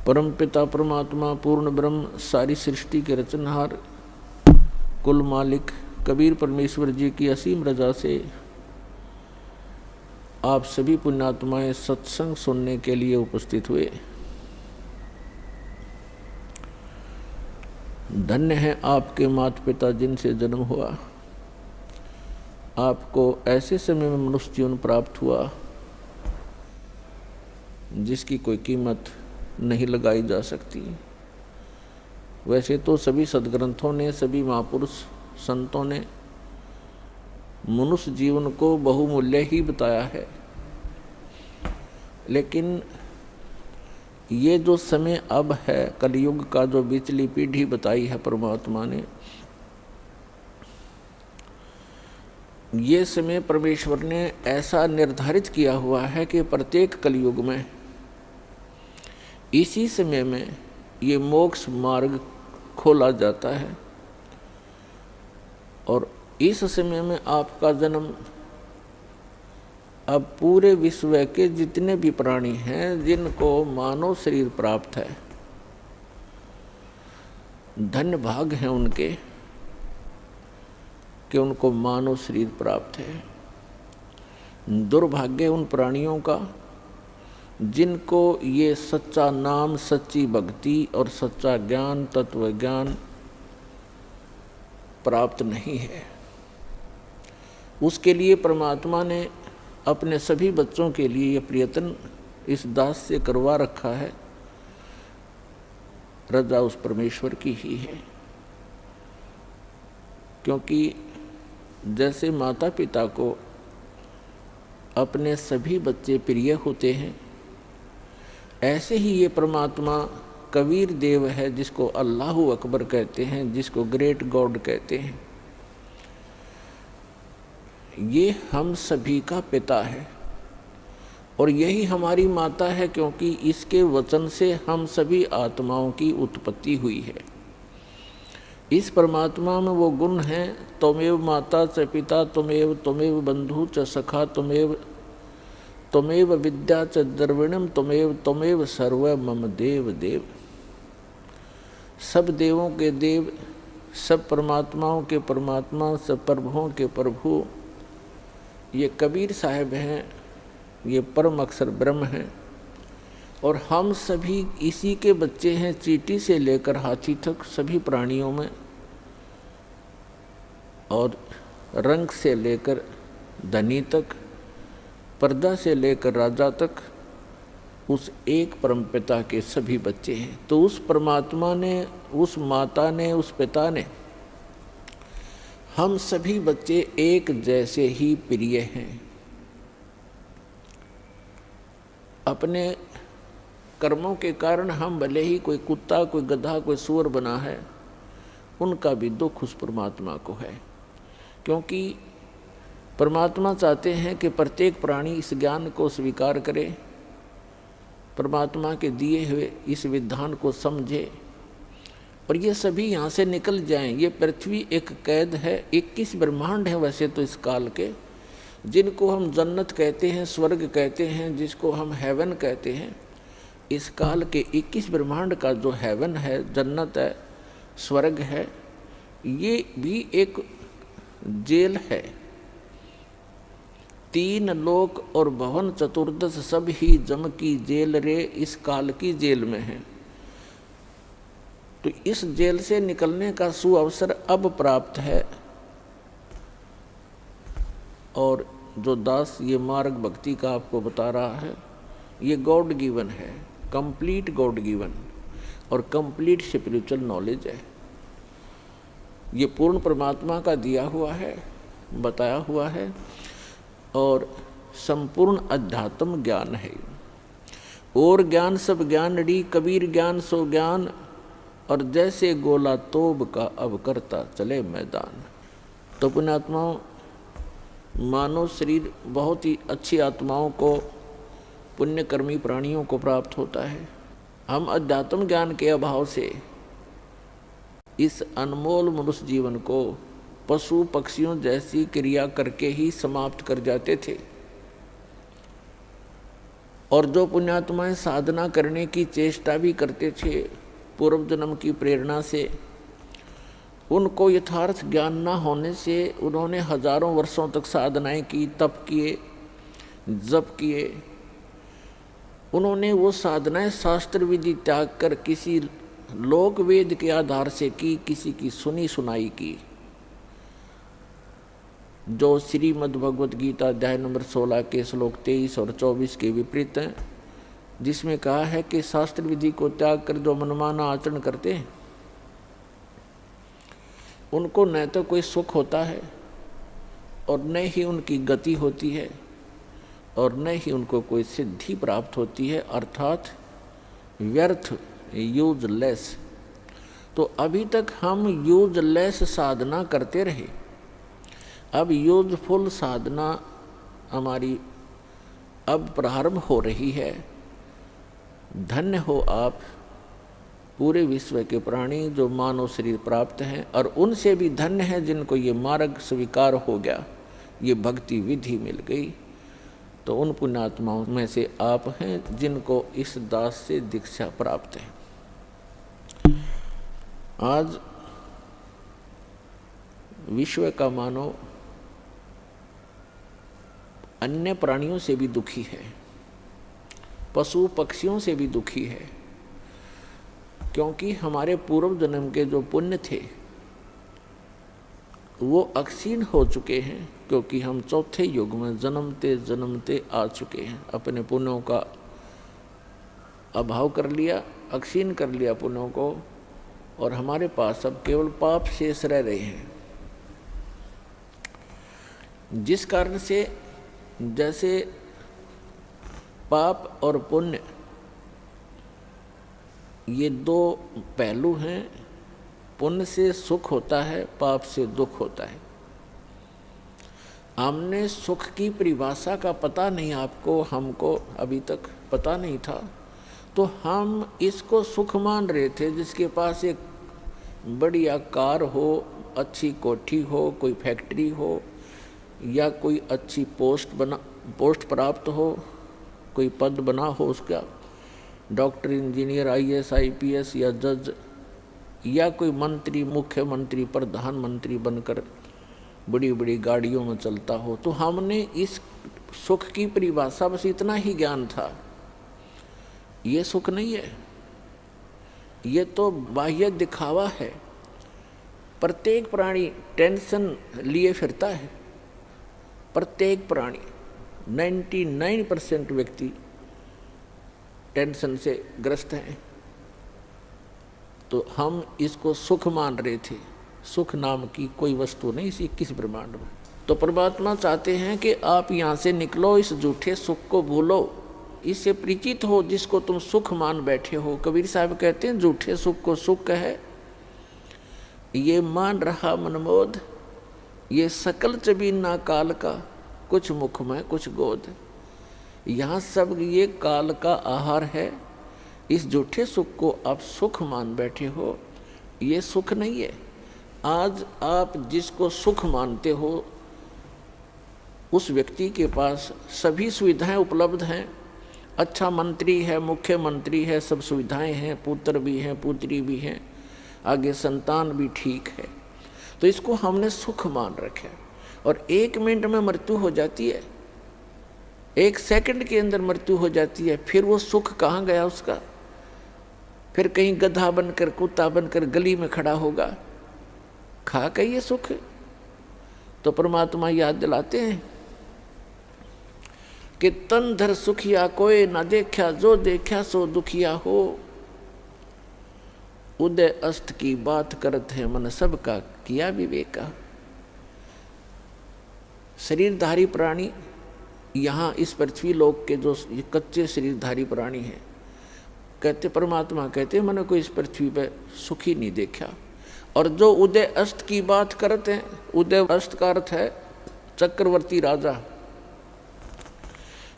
परम पिता परमात्मा पूर्ण ब्रह्म सारी सृष्टि के रचनहार कुल मालिक कबीर परमेश्वर जी की असीम रजा से आप सभी पुण्यात्माएं सत्संग सुनने के लिए उपस्थित हुए। धन्य है आपके माता पिता जिनसे जन्म हुआ। आपको ऐसे समय में मनुष्य जीवन प्राप्त हुआ जिसकी कोई कीमत नहीं लगाई जा सकती। वैसे तो सभी सद्ग्रंथों ने, सभी महापुरुष संतों ने मनुष्य जीवन को बहुमूल्य ही बताया है, लेकिन ये जो समय अब है कलयुग का, जो बिचली पीढ़ी बताई है परमात्मा ने, ये समय परमेश्वर ने ऐसा निर्धारित किया हुआ है कि प्रत्येक कलयुग में इसी समय में ये मोक्ष मार्ग खोला जाता है। और इस समय में आपका जन्म अब पूरे विश्व के जितने भी प्राणी हैं जिनको मानव शरीर प्राप्त है, धन्य भाग हैं उनके कि उनको मानव शरीर प्राप्त है। दुर्भाग्य उन प्राणियों का जिनको ये सच्चा नाम, सच्ची भक्ति और सच्चा ज्ञान, तत्व ज्ञान प्राप्त नहीं है। उसके लिए परमात्मा ने अपने सभी बच्चों के लिए ये प्रयत्न इस दास से करवा रखा है। रजा उस परमेश्वर की ही है, क्योंकि जैसे माता पिता को अपने सभी बच्चे प्रिय होते हैं, ऐसे ही ये परमात्मा कबीर देव है जिसको अल्लाहु अकबर कहते हैं, जिसको ग्रेट गॉड कहते हैं। ये हम सभी का पिता है और यही हमारी माता है, क्योंकि इसके वचन से हम सभी आत्माओं की उत्पत्ति हुई है। इस परमात्मा में वो गुण हैं, त्वमेव माता च पिता त्वमेव, त्वमेव बंधु च सखा त्वमेव, त्वमेव विद्या च द्रविणम त्वमेव, त्वमेव सर्व मम देव देव। सब देवों के देव, सब परमात्माओं के परमात्मा, सब प्रभुओं के प्रभु ये कबीर साहब हैं, ये परम अक्षर ब्रह्म हैं। और हम सभी इसी के बच्चे हैं। चींटी से लेकर हाथी तक सभी प्राणियों में, और रंग से लेकर धनी तक, पर्दा से लेकर राजा तक, उस एक परमपिता के सभी बच्चे हैं। तो उस परमात्मा ने, उस माता ने, उस पिता ने हम सभी बच्चे एक जैसे ही प्रिय हैं। अपने कर्मों के कारण हम भले ही कोई कुत्ता, कोई गधा, कोई सूअर बना है, उनका भी दुख उस परमात्मा को है, क्योंकि परमात्मा चाहते हैं कि प्रत्येक प्राणी इस ज्ञान को स्वीकार करे, परमात्मा के दिए हुए इस विधान को समझे और ये सभी यहाँ से निकल जाएं। ये पृथ्वी एक कैद है, 21 ब्रह्मांड है वैसे तो इस काल के, जिनको हम जन्नत कहते हैं, स्वर्ग कहते हैं, जिसको हम हेवन कहते हैं। इस काल के 21 ब्रह्मांड का जो हेवन है, जन्नत है, स्वर्ग है, ये भी एक जेल है। 3 लोक और भवन चतुर्दश सब ही जम की जेल रे, इस काल की जेल में है। तो इस जेल से निकलने का सुअवसर अब प्राप्त है। और जो दास ये मार्ग भक्ति का आपको बता रहा है, ये गॉड गिवन है, कंप्लीट गॉड गिवन और कंप्लीट स्पिरिचुअल नॉलेज है। ये पूर्ण परमात्मा का दिया हुआ है, बताया हुआ है, और संपूर्ण अध्यात्म ज्ञान है। और ज्ञान सब ज्ञान डी, कबीर ज्ञान सो ज्ञान, और जैसे गोला तोब का अब करता चले मैदान। तो पुण्यात्माओं, मानव शरीर बहुत ही अच्छी आत्माओं को, पुण्यकर्मी प्राणियों को प्राप्त होता है। हम अध्यात्म ज्ञान के अभाव से इस अनमोल मनुष्य जीवन को पशु पक्षियों जैसी क्रिया करके ही समाप्त कर जाते थे। और जो पुण्यात्माएं साधना करने की चेष्टा भी करते थे पूर्व जन्म की प्रेरणा से, उनको यथार्थ ज्ञान न होने से उन्होंने हजारों वर्षों तक साधनाएं की, तप किए, जप किए। उन्होंने वो साधनाएं शास्त्र विधि त्याग कर किसी लोक वेद के आधार से की, किसी की सुनी सुनाई की, जो श्रीमद् भगवत गीता अध्याय नंबर 16 के श्लोक 23 और 24 के विपरीत हैं, जिसमें कहा है कि शास्त्र विधि को त्याग कर जो मनमाना आचरण करते हैं उनको न तो कोई सुख होता है और न ही उनकी गति होती है और न ही उनको कोई सिद्धि प्राप्त होती है, अर्थात व्यर्थ, यूजलेस। तो अभी तक हम यूजलेस साधना करते रहे, अब यूजफुल साधना हमारी अब प्रारंभ हो रही है। धन्य हो आप पूरे विश्व के प्राणी जो मानव शरीर प्राप्त हैं, और उनसे भी धन्य है जिनको ये मार्ग स्वीकार हो गया, ये भक्ति विधि मिल गई। तो उन पुण्यात्माओं में से आप हैं जिनको इस दास से दीक्षा प्राप्त है। आज विश्व का मानव अन्य प्राणियों से भी दुखी है, पशु पक्षियों से भी दुखी है, क्योंकि हमारे पूर्व जन्म के जो पुण्य थे वो अक्षीण हो चुके हैं, क्योंकि हम चौथे युग में जन्मते जन्मते आ चुके हैं। अपने पुण्यों का अभाव कर लिया, अक्षीण कर लिया पुण्यों को, और हमारे पास अब केवल पाप शेष रह रहे हैं। जिस कारण से जैसे पाप और पुण्य ये दो पहलू हैं, पुण्य से सुख होता है, पाप से दुख होता है। हमने सुख की परिभाषा का पता नहीं, आपको हमको अभी तक पता नहीं था, तो हम इसको सुख मान रहे थे। जिसके पास एक बढ़िया कार हो, अच्छी कोठी हो, कोई फैक्ट्री हो, या कोई अच्छी पोस्ट प्राप्त हो, कोई पद बना हो उसका, डॉक्टर, इंजीनियर, IAS, IPS या जज, या कोई मंत्री, मुख्यमंत्री, प्रधानमंत्री बनकर बड़ी बड़ी गाड़ियों में चलता हो, तो हमने इस सुख की परिभाषा बस इतना ही ज्ञान था। ये सुख नहीं है, ये तो बाह्य दिखावा है। प्रत्येक प्राणी टेंशन लिए फिरता है, प्रत्येक प्राणी 99% व्यक्ति टेंशन से ग्रस्त हैं। तो हम इसको सुख मान रहे थे। सुख नाम की कोई वस्तु नहीं इसी किस ब्रह्मांड में। तो परमात्मा चाहते हैं कि आप यहाँ से निकलो, इस झूठे सुख को भूलो, इससे परिचित हो जिसको तुम सुख मान बैठे हो। कबीर साहब कहते हैं झूठे सुख को सुख है, ये मान रहा मनमोद, ये सकल चबीना काल का, कुछ मुख में कुछ गोद। यहाँ सब ये काल का आहार है। इस झूठे सुख को आप सुख मान बैठे हो, ये सुख नहीं है। आज आप जिसको सुख मानते हो उस व्यक्ति के पास सभी सुविधाएं उपलब्ध हैं। अच्छा मंत्री है, मुख्यमंत्री है, सब सुविधाएं हैं, पुत्र भी हैं, पुत्री भी हैं, आगे संतान भी ठीक है। तो इसको हमने सुख मान रखा है। और 1 मिनट में मृत्यु हो जाती है, 1 सेकंड के अंदर मृत्यु हो जाती है। फिर वो सुख कहाँ गया उसका? फिर कहीं गधा बनकर, कुत्ता बनकर गली में खड़ा होगा, खा के ये सुख। तो परमात्मा याद दिलाते हैं कि तन धर सुखिया कोई ना देखा, जो देखा सो दुखिया हो। उदय अस्त की बात करत है मन सबका किया विवेका। शरीरधारी प्राणी यहाँ इस पृथ्वी लोक के जो कच्चे शरीरधारी प्राणी हैं, कहते परमात्मा कहते मैंने कोई इस पृथ्वी पे सुखी नहीं देखा। और जो उदय अस्त की बात करते हैं, उदय अस्त का अर्थ है चक्रवर्ती राजा,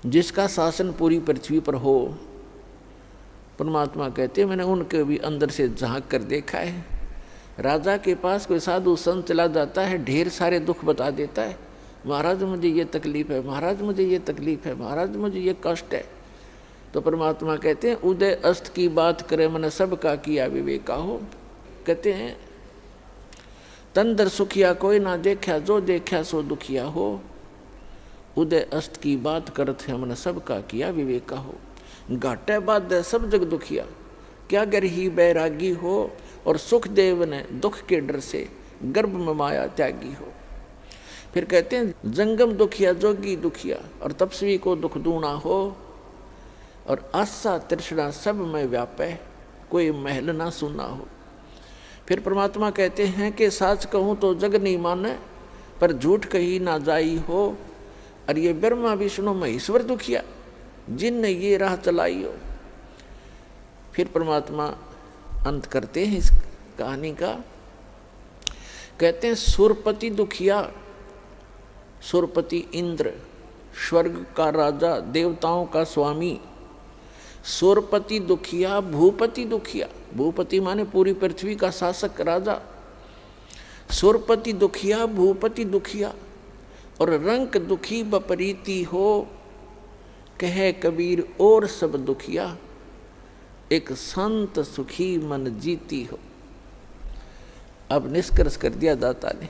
जिसका शासन पूरी पृथ्वी पर हो। परमात्मा कहते मैंने उनके भी अंदर से झांक कर देखा है। राजा के पास कोई साधु संत चला जाता है, ढेर सारे दुख बता देता है। महाराज मुझे ये तकलीफ है, महाराज मुझे ये तकलीफ है, महाराज मुझे ये कष्ट है। तो परमात्मा कहते हैं उदय अस्त की बात करे मन सबका किया विवेका हो। कहते हैं तंदर सुखिया कोई ना देखा, जो देखा सो दुखिया हो। उदय अस्त की बात करत है मन सबका किया विवेका हो। घाटे बाद सब जग दुखिया, क्या गरही बैरागी हो। और सुखदेव ने दुख के डर से गर्भ में माया त्यागी हो। फिर कहते हैं जंगम दुखिया जोगी दुखिया, और तपस्वी को दुख दूना हो। और आशा तृष्णा सब में व्यापे, कोई महल ना सुना हो। फिर परमात्मा कहते हैं कि साच कहूँ तो जग नहीं माने, पर झूठ कही ना जाई हो। और ये ब्रह्मा विष्णु महेश्वर दुखिया, जिनने ये राह चलाई हो। फिर परमात्मा अंत करते हैं इस कहानी का, कहते हैं सुरपति दुखिया। सुरपति इंद्र, स्वर्ग का राजा, देवताओं का स्वामी। सुरपति दुखिया, भूपति दुखिया। भूपति माने पूरी पृथ्वी का शासक राजा। सुरपति दुखिया, भूपति दुखिया। और रंक दुखी बपरीती हो, कहे कबीर और सब दुखिया। एक संत सुखी मन जीती हो। अब निष्कर्ष कर दिया दाता ने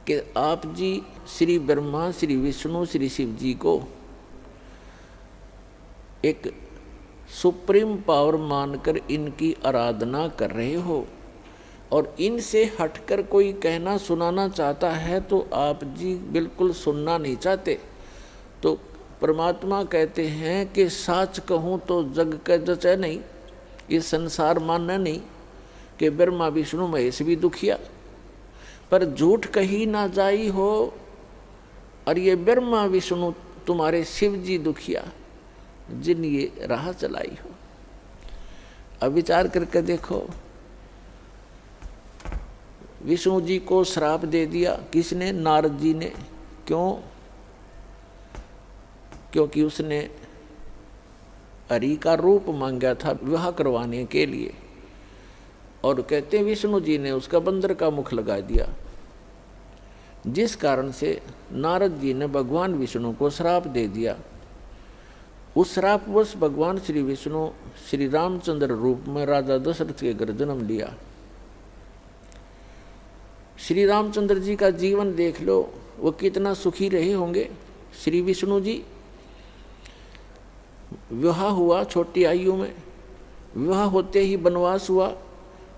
कि आप जी श्री ब्रह्मा, श्री विष्णु, श्री शिव जी को एक सुप्रीम पावर मानकर इनकी आराधना कर रहे हो, और इनसे हटकर कोई कहना सुनाना चाहता है तो आप जी बिल्कुल सुनना नहीं चाहते। तो परमात्मा कहते हैं कि साच कहूँ तो जग का जचे नहीं, ये संसार मानना नहीं कि ब्रह्मा विष्णु महेश भी दुखिया, पर झूठ कही ना जाई हो। और ये ब्रह्मा विष्णु तुम्हारे शिव जी दुखिया, जिन ये राह चलाई हो। अब विचार करके देखो, विष्णु जी को श्राप दे दिया किसने? नारद जी ने। क्यों? क्योंकि उसने हरि का रूप मांगा था विवाह करवाने के लिए, और कहते हैं विष्णु जी ने उसका बंदर का मुख लगा दिया, जिस कारण से नारद जी ने भगवान विष्णु को श्राप दे दिया। उस श्रापवश भगवान श्री विष्णु श्री रामचंद्र रूप में राजा दशरथ के घर जन्म लिया। श्री रामचंद्र जी का जीवन देख लो, वो कितना सुखी रहे होंगे। श्री विष्णु जी विवाह हुआ छोटी आयु में, विवाह होते ही वनवास हुआ,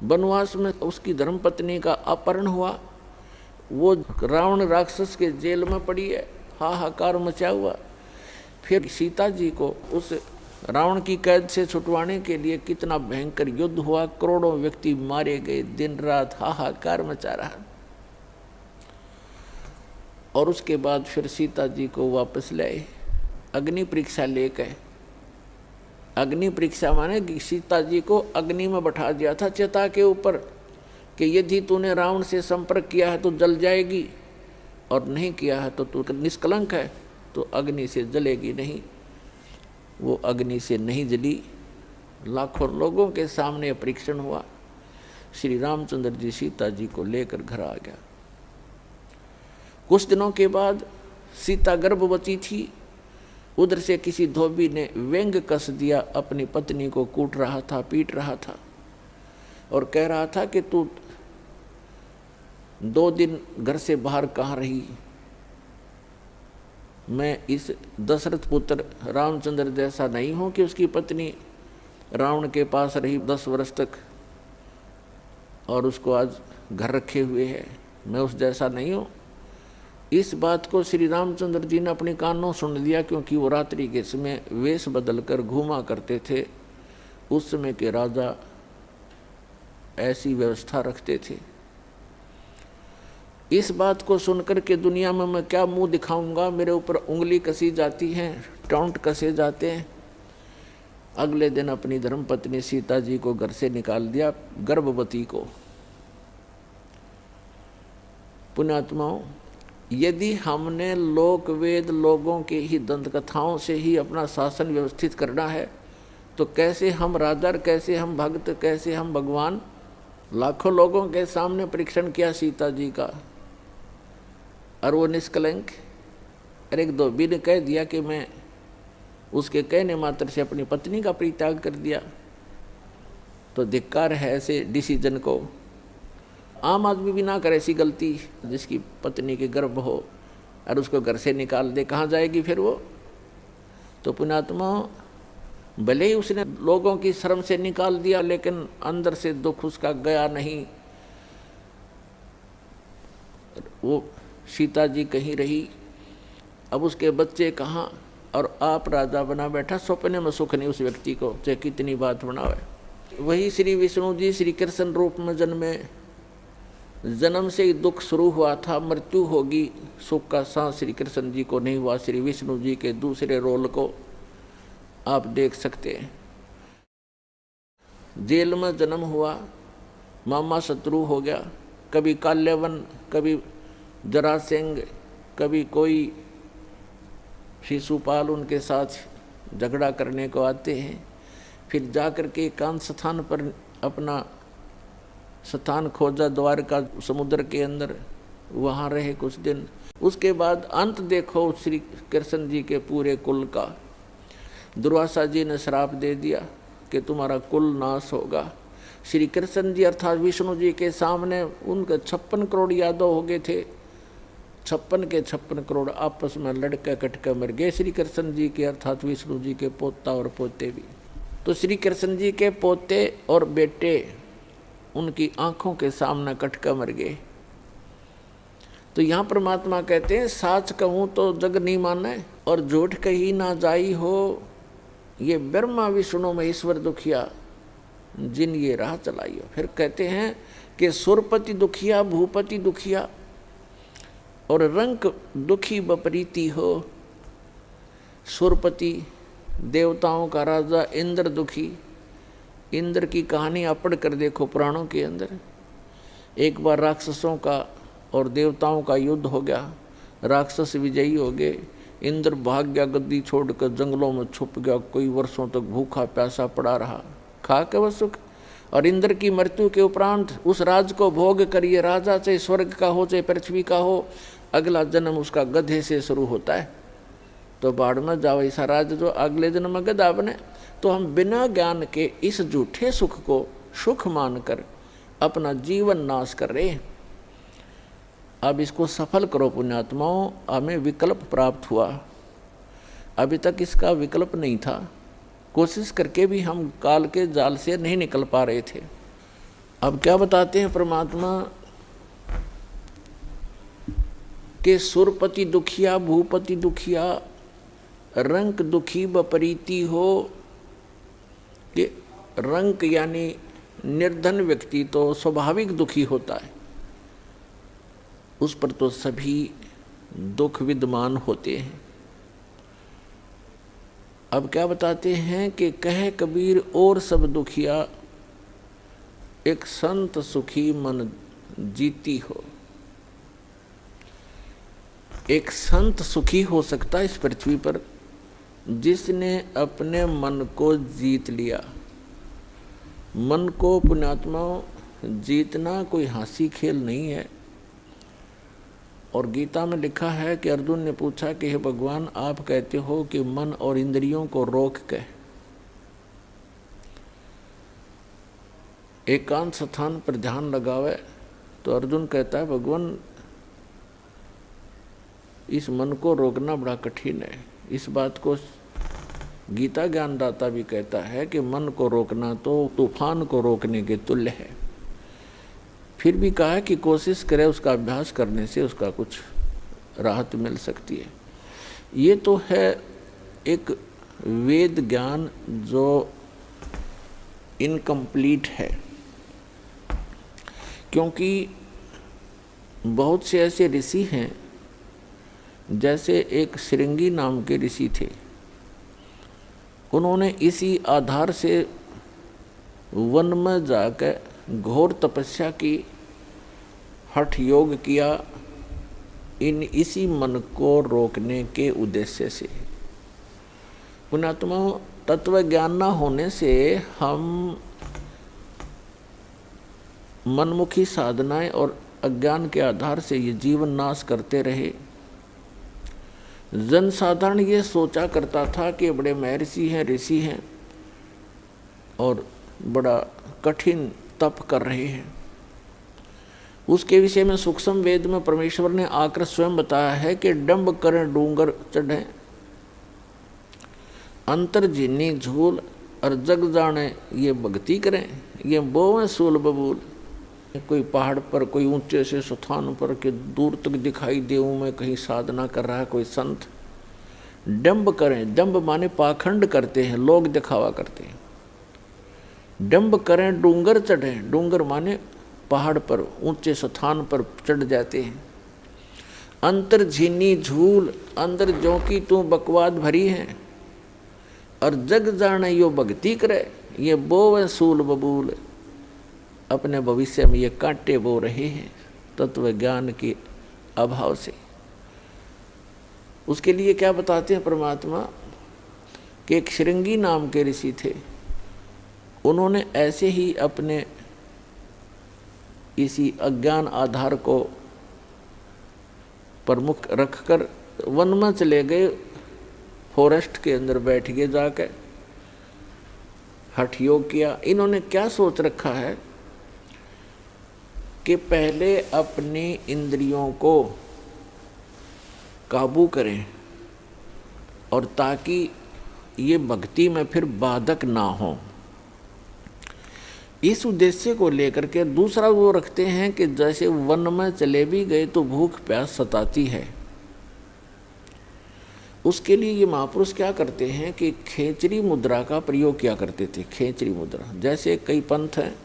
वनवास में उसकी धर्मपत्नी का अपहरण हुआ, वो रावण राक्षस के जेल में पड़ी है, हाहाकार मचा हुआ। फिर सीता जी को उस रावण की कैद से छुटवाने के लिए कितना भयंकर युद्ध हुआ, करोड़ों व्यक्ति मारे गए, दिन रात हाहाकार मचा रहा। और उसके बाद फिर सीता जी को वापस लाए, अग्नि परीक्षा लेकर। अग्नि परीक्षा माने कि सीता जी को अग्नि में बैठा दिया था चिता के ऊपर, कि यदि तूने रावण से संपर्क किया है तो जल जाएगी, और नहीं किया है तो तू निष्कलंक है, तो अग्नि से जलेगी नहीं। वो अग्नि से नहीं जली। लाखों लोगों के सामने परीक्षण हुआ। श्री रामचंद्र जी सीता जी को लेकर घर आ गया। कुछ दिनों के बाद सीता गर्भवती थी। उधर से किसी धोबी ने व्यंग कस दिया, अपनी पत्नी को कूट रहा था, पीट रहा था, और कह रहा था कि तू 2 दिन घर से बाहर कहाँ रही? मैं इस दशरथ पुत्र रामचंद्र जैसा नहीं हूँ कि उसकी पत्नी रावण के पास रही 10 वर्ष तक और उसको आज घर रखे हुए है। मैं उस जैसा नहीं हूँ। इस बात को श्री रामचंद्र जी ने अपने कानों सुन लिया, क्योंकि वो रात्रि के समय वेश बदलकर घूमा करते थे। उस समय के राजा ऐसी व्यवस्था रखते थे। इस बात को सुनकर के दुनिया में मैं क्या मुंह दिखाऊंगा, मेरे ऊपर उंगली कसी जाती है, टॉन्ट कसे जाते हैं। अगले दिन अपनी धर्मपत्नी सीता जी को घर से निकाल दिया, गर्भवती को। पुण्यात्माओं, यदि हमने लोक वेद लोगों के ही दंत कथाओं से ही अपना शासन व्यवस्थित करना है, तो कैसे हम राजा, कैसे हम भक्त, कैसे हम भगवान? लाखों लोगों के सामने परीक्षण किया सीता जी का, और वो निष्कलंक। और एक धोबी ने कह दिया कि मैं उसके कहने मात्र से अपनी पत्नी का परित्याग कर दिया, तो धिक्कार है ऐसे डिसीजन को। आम आदमी भी ना करे ऐसी गलती, जिसकी पत्नी के गर्भ हो और उसको घर से निकाल दे, कहाँ जाएगी फिर वो। तो पुण्यात्मा, भले ही उसने लोगों की शर्म से निकाल दिया, लेकिन अंदर से दुख उसका गया नहीं। वो सीता जी कहीं रही, अब उसके बच्चे कहाँ, और आप राजा बना बैठा, सपने में सुख नहीं उस व्यक्ति को, चाहे कितनी बात बनावे। वही श्री विष्णु जी श्री कृष्ण रूप में जन्मे, जन्म से ही दुख शुरू हुआ था, मृत्यु होगी, सुख का सांस श्री कृष्ण जी को नहीं हुआ। श्री विष्णु जी के दूसरे रोल को आप देख सकते हैं। जेल में जन्म हुआ, मामा शत्रु हो गया, कभी काल्यवन, कभी जरासेंग, कभी कोई शिशुपाल उनके साथ झगड़ा करने को आते हैं। फिर जाकर के एकांत स्थान पर अपना स्थान खोजा, द्वारका समुद्र के अंदर, वहाँ रहे कुछ दिन। उसके बाद अंत देखो श्री कृष्ण जी के पूरे कुल का। दुर्वासा जी ने श्राप दे दिया कि तुम्हारा कुल नाश होगा। श्री कृष्ण जी अर्थात विष्णु जी के सामने उनके 56 करोड़ यादव हो गए थे, 56 के 56 करोड़ आपस में लड़के कटके मर गए। श्री कृष्ण जी के अर्थात विष्णु जी के पोता और पोते भी। तो श्री कृष्ण जी के पोते और बेटे उनकी आंखों के सामने कटके मर गए। तो यहाँ परमात्मा कहते हैं, साच कहूँ तो जग नहीं माने और झूठ कही ना जाई हो, ये ब्रह्मा विष्णु महेश्वर दुखिया जिन ये राह चलाई हो। फिर कहते हैं कि सुरपति दुखिया भूपति दुखिया और रंक दुखी बपरीती हो। सुरपति देवताओं का राजा इंद्र दुखी। इंद्र की कहानी आप पढ़ कर देखो पुराणों के अंदर। एक बार राक्षसों का और देवताओं का युद्ध हो गया, राक्षस विजयी हो गए, इंद्र भाग गया, गद्दी छोड़कर जंगलों में छुप गया, कोई वर्षों तक भूखा प्यासा पड़ा रहा, खा के वह सुख। और इंद्र की मृत्यु के उपरांत उस राज को भोग करिए, राजा चाहे स्वर्ग का हो चाहे पृथ्वी का हो, अगला जन्म उसका गधे से शुरू होता है। तो बाढ़ में जाओ ऐसा राज जो अगले जन्म में गधा बने। तो हम बिना ज्ञान के इस झूठे सुख को सुख मानकर अपना जीवन नाश कर रहे हैं। अब इसको सफल करो पुण्यात्माओं। हमें विकल्प प्राप्त हुआ, अभी तक इसका विकल्प नहीं था। कोशिश करके भी हम काल के जाल से नहीं निकल पा रहे थे। अब क्या बताते हैं परमात्मा के सुरपति दुखिया भूपति दुखिया रंक दुखी बपरीती हो। कि रंक यानी निर्धन व्यक्ति तो स्वाभाविक दुखी होता है, उस पर तो सभी दुख विद्यमान होते हैं। अब क्या बताते हैं कि कहे कबीर और सब दुखिया, एक संत सुखी मन जीती हो। एक संत सुखी हो सकता है इस पृथ्वी पर जिसने अपने मन को जीत लिया। मन को पुण्यात्मा जीतना कोई हंसी खेल नहीं है। और गीता में लिखा है कि अर्जुन ने पूछा कि हे भगवान, आप कहते हो कि मन और इंद्रियों को रोक के एकांत स्थान पर ध्यान लगावे। तो अर्जुन कहता है भगवान, इस मन को रोकना बड़ा कठिन है। इस बात को गीता ज्ञानदाता भी कहता है कि मन को रोकना तो तूफान को रोकने के तुल्य है। फिर भी कहा है कि कोशिश करे, उसका अभ्यास करने से उसका कुछ राहत मिल सकती है। ये तो है एक वेद ज्ञान जो इनकम्प्लीट है, क्योंकि बहुत से ऐसे ऋषि हैं, जैसे एक श्रृंगी नाम के ऋषि थे। उन्होंने इसी आधार से वन में जाकर घोर तपस्या की, हठ योग किया, इसी मन को रोकने के उद्देश्य से। पुण्यात्मा, तत्व ज्ञान न होने से हम मनमुखी साधनाएं और अज्ञान के आधार से ये जीवन नाश करते रहे। जनसाधारण ये सोचा करता था कि बड़े महर्षि हैं, ऋषि हैं और बड़ा कठिन तप कर रहे हैं। उसके विषय में सूक्ष्म वेद में परमेश्वर ने आकर स्वयं बताया है कि डंब करें डूंगर चढ़ें, अंतर जिन्नी झूल और जग जाने ये भक्ति करें, ये बोवें सूल बबूल। कोई पहाड़ पर, कोई ऊंचे से स्थान पर के दूर तक दिखाई देऊं मैं कहीं साधना कर रहा है कोई संत। डंब करें, डंब माने पाखंड करते हैं, लोग दिखावा करते हैं। डंब करें डूंगर चढ़ें, डूंगर माने पहाड़ पर ऊंचे स्थान पर चढ़ जाते हैं। अंतर झीनी झूल, अंदर जो की तू बकवाद भरी है, और जग जाने यो भक्ति करे, ये बोवे सूल बबूल। अपने भविष्य में ये कांटे बो रहे हैं तत्व ज्ञान के अभाव से। उसके लिए क्या बताते हैं परमात्मा कि एक श्रृंगी नाम के ऋषि थे, उन्होंने ऐसे ही अपने इसी अज्ञान आधार को प्रमुख रखकर वन में चले गए, फॉरेस्ट के अंदर बैठ गए जाकर हठ योग किया। इन्होंने क्या सोच रखा है कि पहले अपनी इंद्रियों को काबू करें और ताकि ये भक्ति में फिर बाधक ना हो। इस उद्देश्य को लेकर के दूसरा वो रखते हैं कि जैसे वन में चले भी गए तो भूख प्यास सताती है। उसके लिए ये महापुरुष क्या करते हैं कि खेचरी मुद्रा का प्रयोग किया करते थे। खेचरी मुद्रा, जैसे कई पंथ हैं,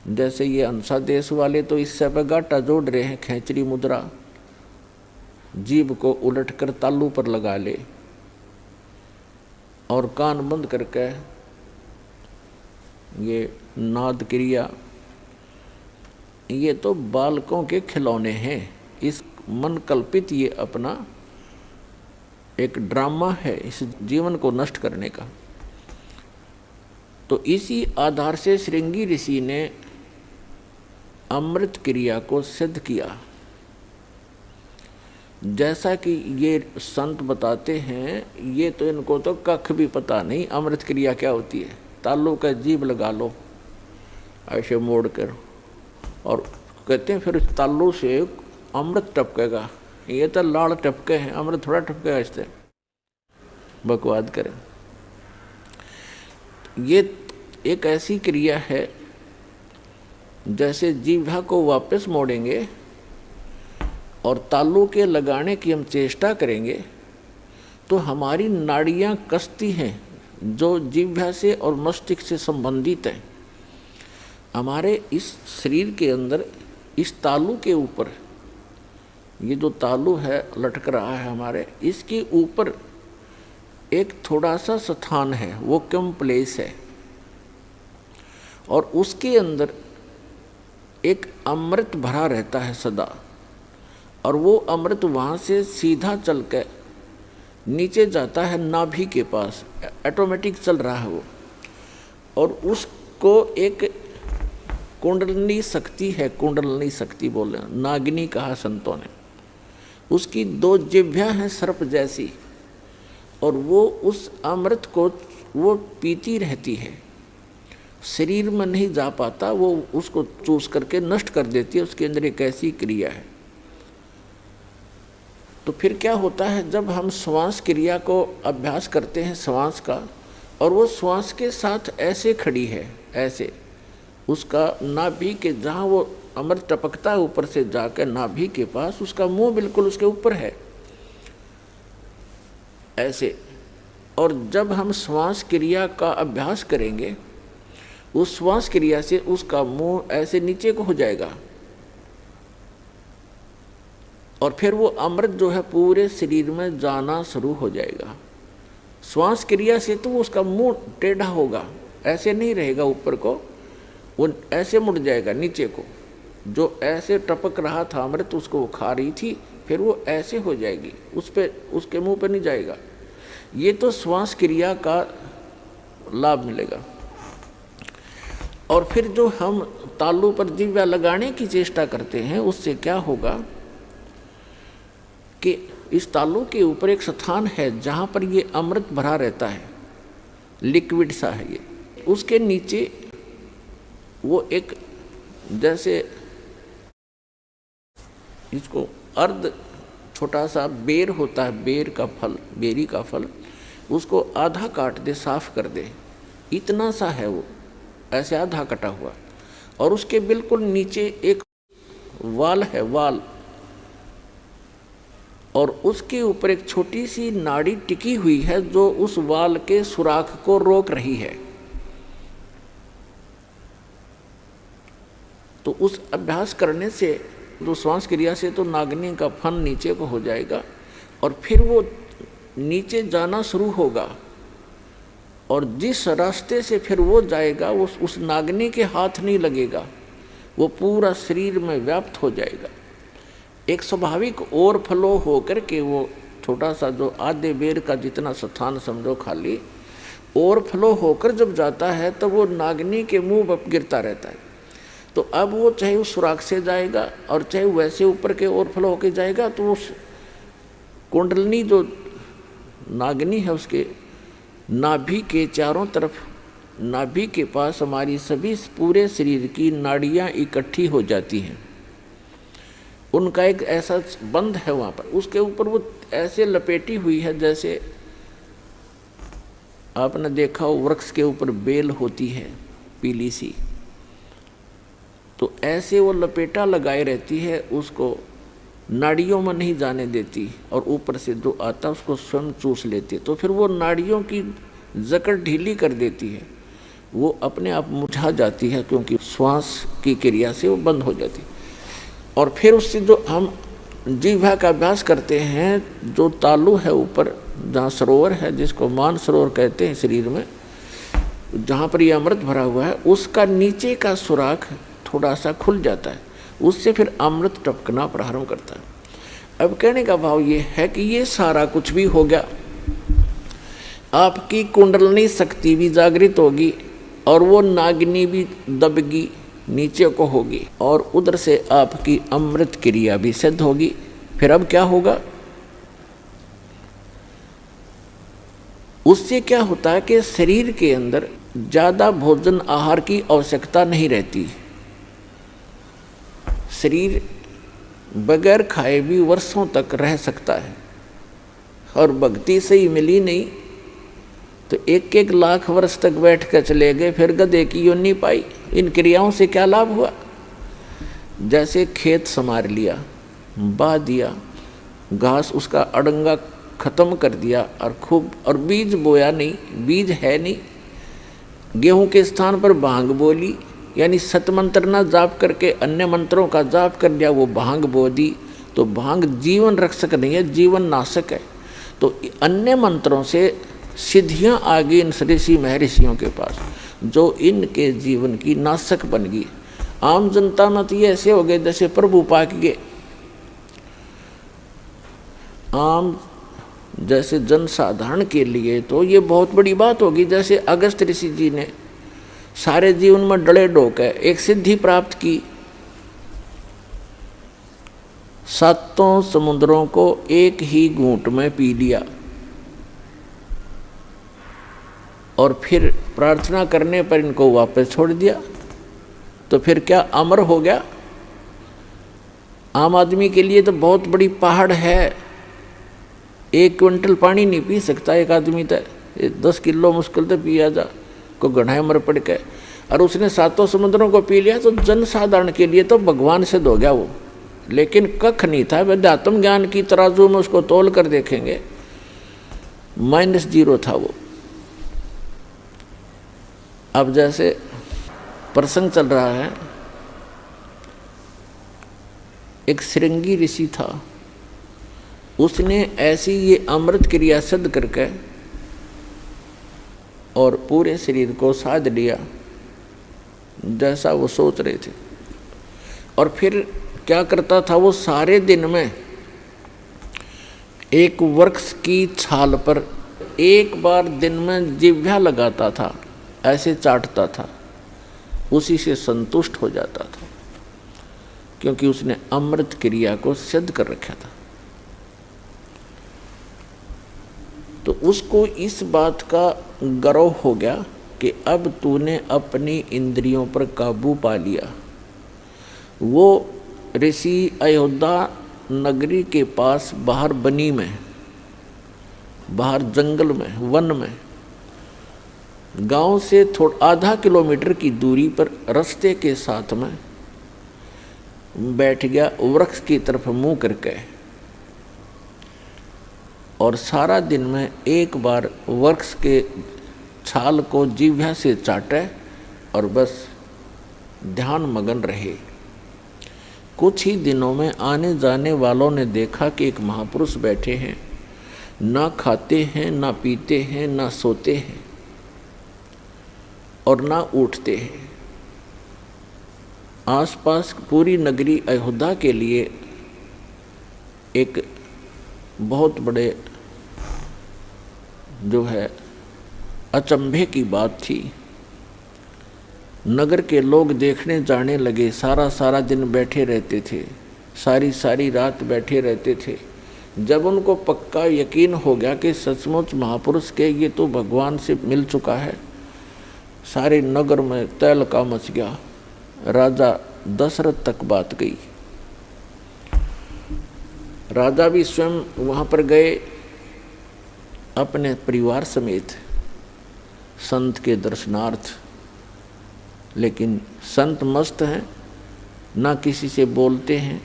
जैसे ये अंसा देश वाले तो इससे पे गाटा जोड़ रहे हैं। खेचरी मुद्रा, जीभ को उलट कर तालू पर लगा ले और कान बंद करके ये नाद क्रिया, ये तो बालकों के खिलौने हैं। इस मन कल्पित ये अपना एक ड्रामा है इस जीवन को नष्ट करने का। तो इसी आधार से श्रृंगी ऋषि ने अमृत क्रिया को सिद्ध किया। जैसा कि ये संत बताते हैं, ये तो इनको तो कख भी पता नहीं अमृत क्रिया क्या होती है। तालू का जीभ लगा लो ऐसे मोड़ कर, और कहते हैं फिर तालू से अमृत टपकेगा। ये तो लाड़ टपके हैं, अमृत थोड़ा टपकेगा इससे। बकवाद करें। ये एक ऐसी क्रिया है जैसे जीभा को वापस मोड़ेंगे और तालू के लगाने की हम चेष्टा करेंगे तो हमारी नाड़ियाँ कसती हैं जो जीभा से और मस्तिष्क से संबंधित है। हमारे इस शरीर के अंदर इस तालू के ऊपर, ये जो तालू है लटक रहा है हमारे, इसके ऊपर एक थोड़ा सा स्थान है, वो कम प्लेस है, और उसके अंदर एक अमृत भरा रहता है सदा। और वो अमृत वहाँ से सीधा चल के नीचे जाता है नाभि के पास, ऑटोमेटिक चल रहा है वो। और उसको एक कुंडलनी शक्ति है, कुंडलनी शक्ति बोले, नागिनी कहा संतों ने। उसकी दो जिह्वाएं हैं सर्प जैसी, और वो उस अमृत को वो पीती रहती है, शरीर में नहीं जा पाता, वो उसको चूस करके नष्ट कर देती है। उसके अंदर एक ऐसी क्रिया है। तो फिर क्या होता है, जब हम श्वास क्रिया को अभ्यास करते हैं श्वास का, और वो श्वास के साथ ऐसे खड़ी है, ऐसे उसका नाभि के जहाँ वो अमृत टपकता है ऊपर से जाकर नाभि के पास, उसका मुंह बिल्कुल उसके ऊपर है ऐसे। और जब हम श्वास क्रिया का अभ्यास करेंगे, उस श्वास क्रिया से उसका मुंह ऐसे नीचे को हो जाएगा, और फिर वो अमृत जो है पूरे शरीर में जाना शुरू हो जाएगा। श्वास क्रिया से तो उसका मुंह टेढ़ा होगा, ऐसे नहीं रहेगा ऊपर को, वो ऐसे मुड़ जाएगा नीचे को। जो ऐसे टपक रहा था अमृत, उसको वो खा रही थी, फिर वो ऐसे हो जाएगी, उस पे उसके मुंह पे नहीं जाएगा। ये तो श्वास क्रिया का लाभ मिलेगा। और फिर जो हम तालू पर जिह्वा लगाने की चेष्टा करते हैं, उससे क्या होगा कि इस तालु के ऊपर एक स्थान है जहाँ पर ये अमृत भरा रहता है, लिक्विड सा है ये। उसके नीचे वो एक जैसे इसको अर्ध छोटा सा बेर होता है, बेर का फल, बेरी का फल, उसको आधा काट दे, साफ कर दे, इतना सा है वो, ऐसे आधा कटा हुआ। और उसके बिल्कुल नीचे एक वाल है, वाल, और उसके ऊपर एक छोटी सी नाड़ी टिकी हुई है जो उस वाल के सुराख को रोक रही है। तो उस अभ्यास करने से, जो श्वास क्रिया से, तो नागनी का फन नीचे को हो जाएगा और फिर वो नीचे जाना शुरू होगा। और जिस रास्ते से फिर वो जाएगा वो उस नागनी के हाथ नहीं लगेगा, वो पूरा शरीर में व्याप्त हो जाएगा। एक स्वाभाविक ओवर फ्लो होकर के वो छोटा सा जो आधे बेर का जितना स्थान समझो खाली, ओवर फ्लो होकर जब जाता है तो वो नागनी के मुंह पर गिरता रहता है। तो अब वो चाहे उस सुराख से जाएगा और चाहे वैसे ऊपर के ओवरफ्लो होके जाएगा, तो उस कुंडलनी जो नागनी है उसके नाभि के चारों तरफ, नाभि के पास हमारी सभी पूरे शरीर की नाड़ियाँ इकट्ठी हो जाती हैं। उनका एक ऐसा बंध है वहाँ पर, उसके ऊपर वो ऐसे लपेटी हुई है जैसे आपने देखा हो वृक्ष के ऊपर बेल होती है पीली सी, तो ऐसे वो लपेटा लगाए रहती है, उसको नाड़ियों में नहीं जाने देती और ऊपर से जो आता उसको स्वयं चूस लेती है। तो फिर वो नाड़ियों की जकड़ ढीली कर देती है, वो अपने आप मुरझा जाती है क्योंकि श्वास की क्रिया से वो बंद हो जाती है। और फिर उससे जो हम जिह्वा का अभ्यास करते हैं, जो तालु है ऊपर जहाँ सरोवर है, जिसको मान सरोवर कहते हैं शरीर में, जहाँ पर ये अमृत भरा हुआ है, उसका नीचे का सुराख थोड़ा सा खुल जाता है, उससे फिर अमृत टपकना प्रारंभ करता है। अब कहने का भाव ये है कि ये सारा कुछ भी हो गया, आपकी कुंडलनी शक्ति भी जागृत होगी और वो नागिनी भी दबगी, नीचे को होगी, और उधर से आपकी अमृत क्रिया भी सिद्ध होगी। फिर अब क्या होगा, उससे क्या होता है कि शरीर के अंदर ज़्यादा भोजन आहार की आवश्यकता नहीं रहती। शरीर बगैर खाए भी वर्षों तक रह सकता है, और भक्ति से ही मिली नहीं तो 1-1 लाख वर्ष तक बैठ कर चले गए, फिर गधे की योनि पाई। इन क्रियाओं से क्या लाभ हुआ? जैसे खेत संवार लिया, बा दिया, घास उसका अड़ंगा खत्म कर दिया और खूब, और बीज बोया नहीं, बीज है नहीं, गेहूं के स्थान पर भांग बोली, यानी सतमंत्र ना जाप करके अन्य मंत्रों का जाप कर लिया, वो भांग बो दी। तो भांग जीवन रक्षक नहीं है, जीवन नाशक है। तो अन्य मंत्रों से सिद्धियां आ गई इन ऋषि महर्षियों के पास, जो इनके जीवन की नाशक बन गई। आम जनता में तो ये ऐसे हो गए जैसे प्रभु पाक गए, आम जैसे जनसाधारण के लिए तो ये बहुत बड़ी बात होगी। जैसे अगस्त ऋषि जी ने सारे जीवन में डले डोके एक सिद्धि प्राप्त की, 7 समुद्रों को एक ही घूंट में पी लिया, और फिर प्रार्थना करने पर इनको वापस छोड़ दिया। तो फिर क्या अमर हो गया? आम आदमी के लिए तो बहुत बड़ी पहाड़ है, 1 क्विंटल पानी नहीं पी सकता एक आदमी, तो 10 किलो मुश्किल तो पिया जा को गढ़ाए मर पड़ के, और उसने 7 समुद्रों को पी लिया। तो जनसाधारण के लिए तो भगवान सिद्ध हो गया वो, लेकिन कख नहीं था। वेदात्म ज्ञान की तराजू में उसको तोल कर देखेंगे, -0 था वो। अब जैसे प्रसंग चल रहा है, एक श्रृंगी ऋषि था, उसने ऐसी ये अमृत क्रिया सिद्ध करके और पूरे शरीर को साध लिया जैसा वो सोच रहे थे। और फिर क्या करता था वो, सारे दिन में एक वृक्ष की छाल पर एक बार दिन में जिह्वा लगाता था, ऐसे चाटता था, उसी से संतुष्ट हो जाता था, क्योंकि उसने अमृत क्रिया को सिद्ध कर रखा था। तो उसको इस बात का गर्व हो गया कि अब तूने अपनी इंद्रियों पर काबू पा लिया। वो ऋषि अयोध्या नगरी के पास बाहर बनी में, बाहर जंगल में, वन में, गांव से थोड़ा आधा किलोमीटर की दूरी पर रास्ते के साथ में बैठ गया, वृक्ष की तरफ मुंह करके, और सारा दिन में एक बार वृक्ष के छाल को जिह्वा से चाटे और बस ध्यान मगन रहे। कुछ ही दिनों में आने जाने वालों ने देखा कि एक महापुरुष बैठे हैं, ना खाते हैं, ना पीते हैं, ना सोते हैं और ना उठते हैं। आसपास पूरी नगरी अयोध्या के लिए एक बहुत बड़े जो है अचंभे की बात थी। नगर के लोग देखने जाने लगे, सारा दिन बैठे रहते थे, सारी रात बैठे रहते थे। जब उनको पक्का यकीन हो गया कि सचमुच महापुरुष के ये तो भगवान से मिल चुका है, सारे नगर में तहलका मच गया। राजा दशरथ तक बात गई। राजा भी स्वयं वहाँ पर गए अपने परिवार समेत संत के दर्शनार्थ, लेकिन संत मस्त हैं, ना किसी से बोलते हैं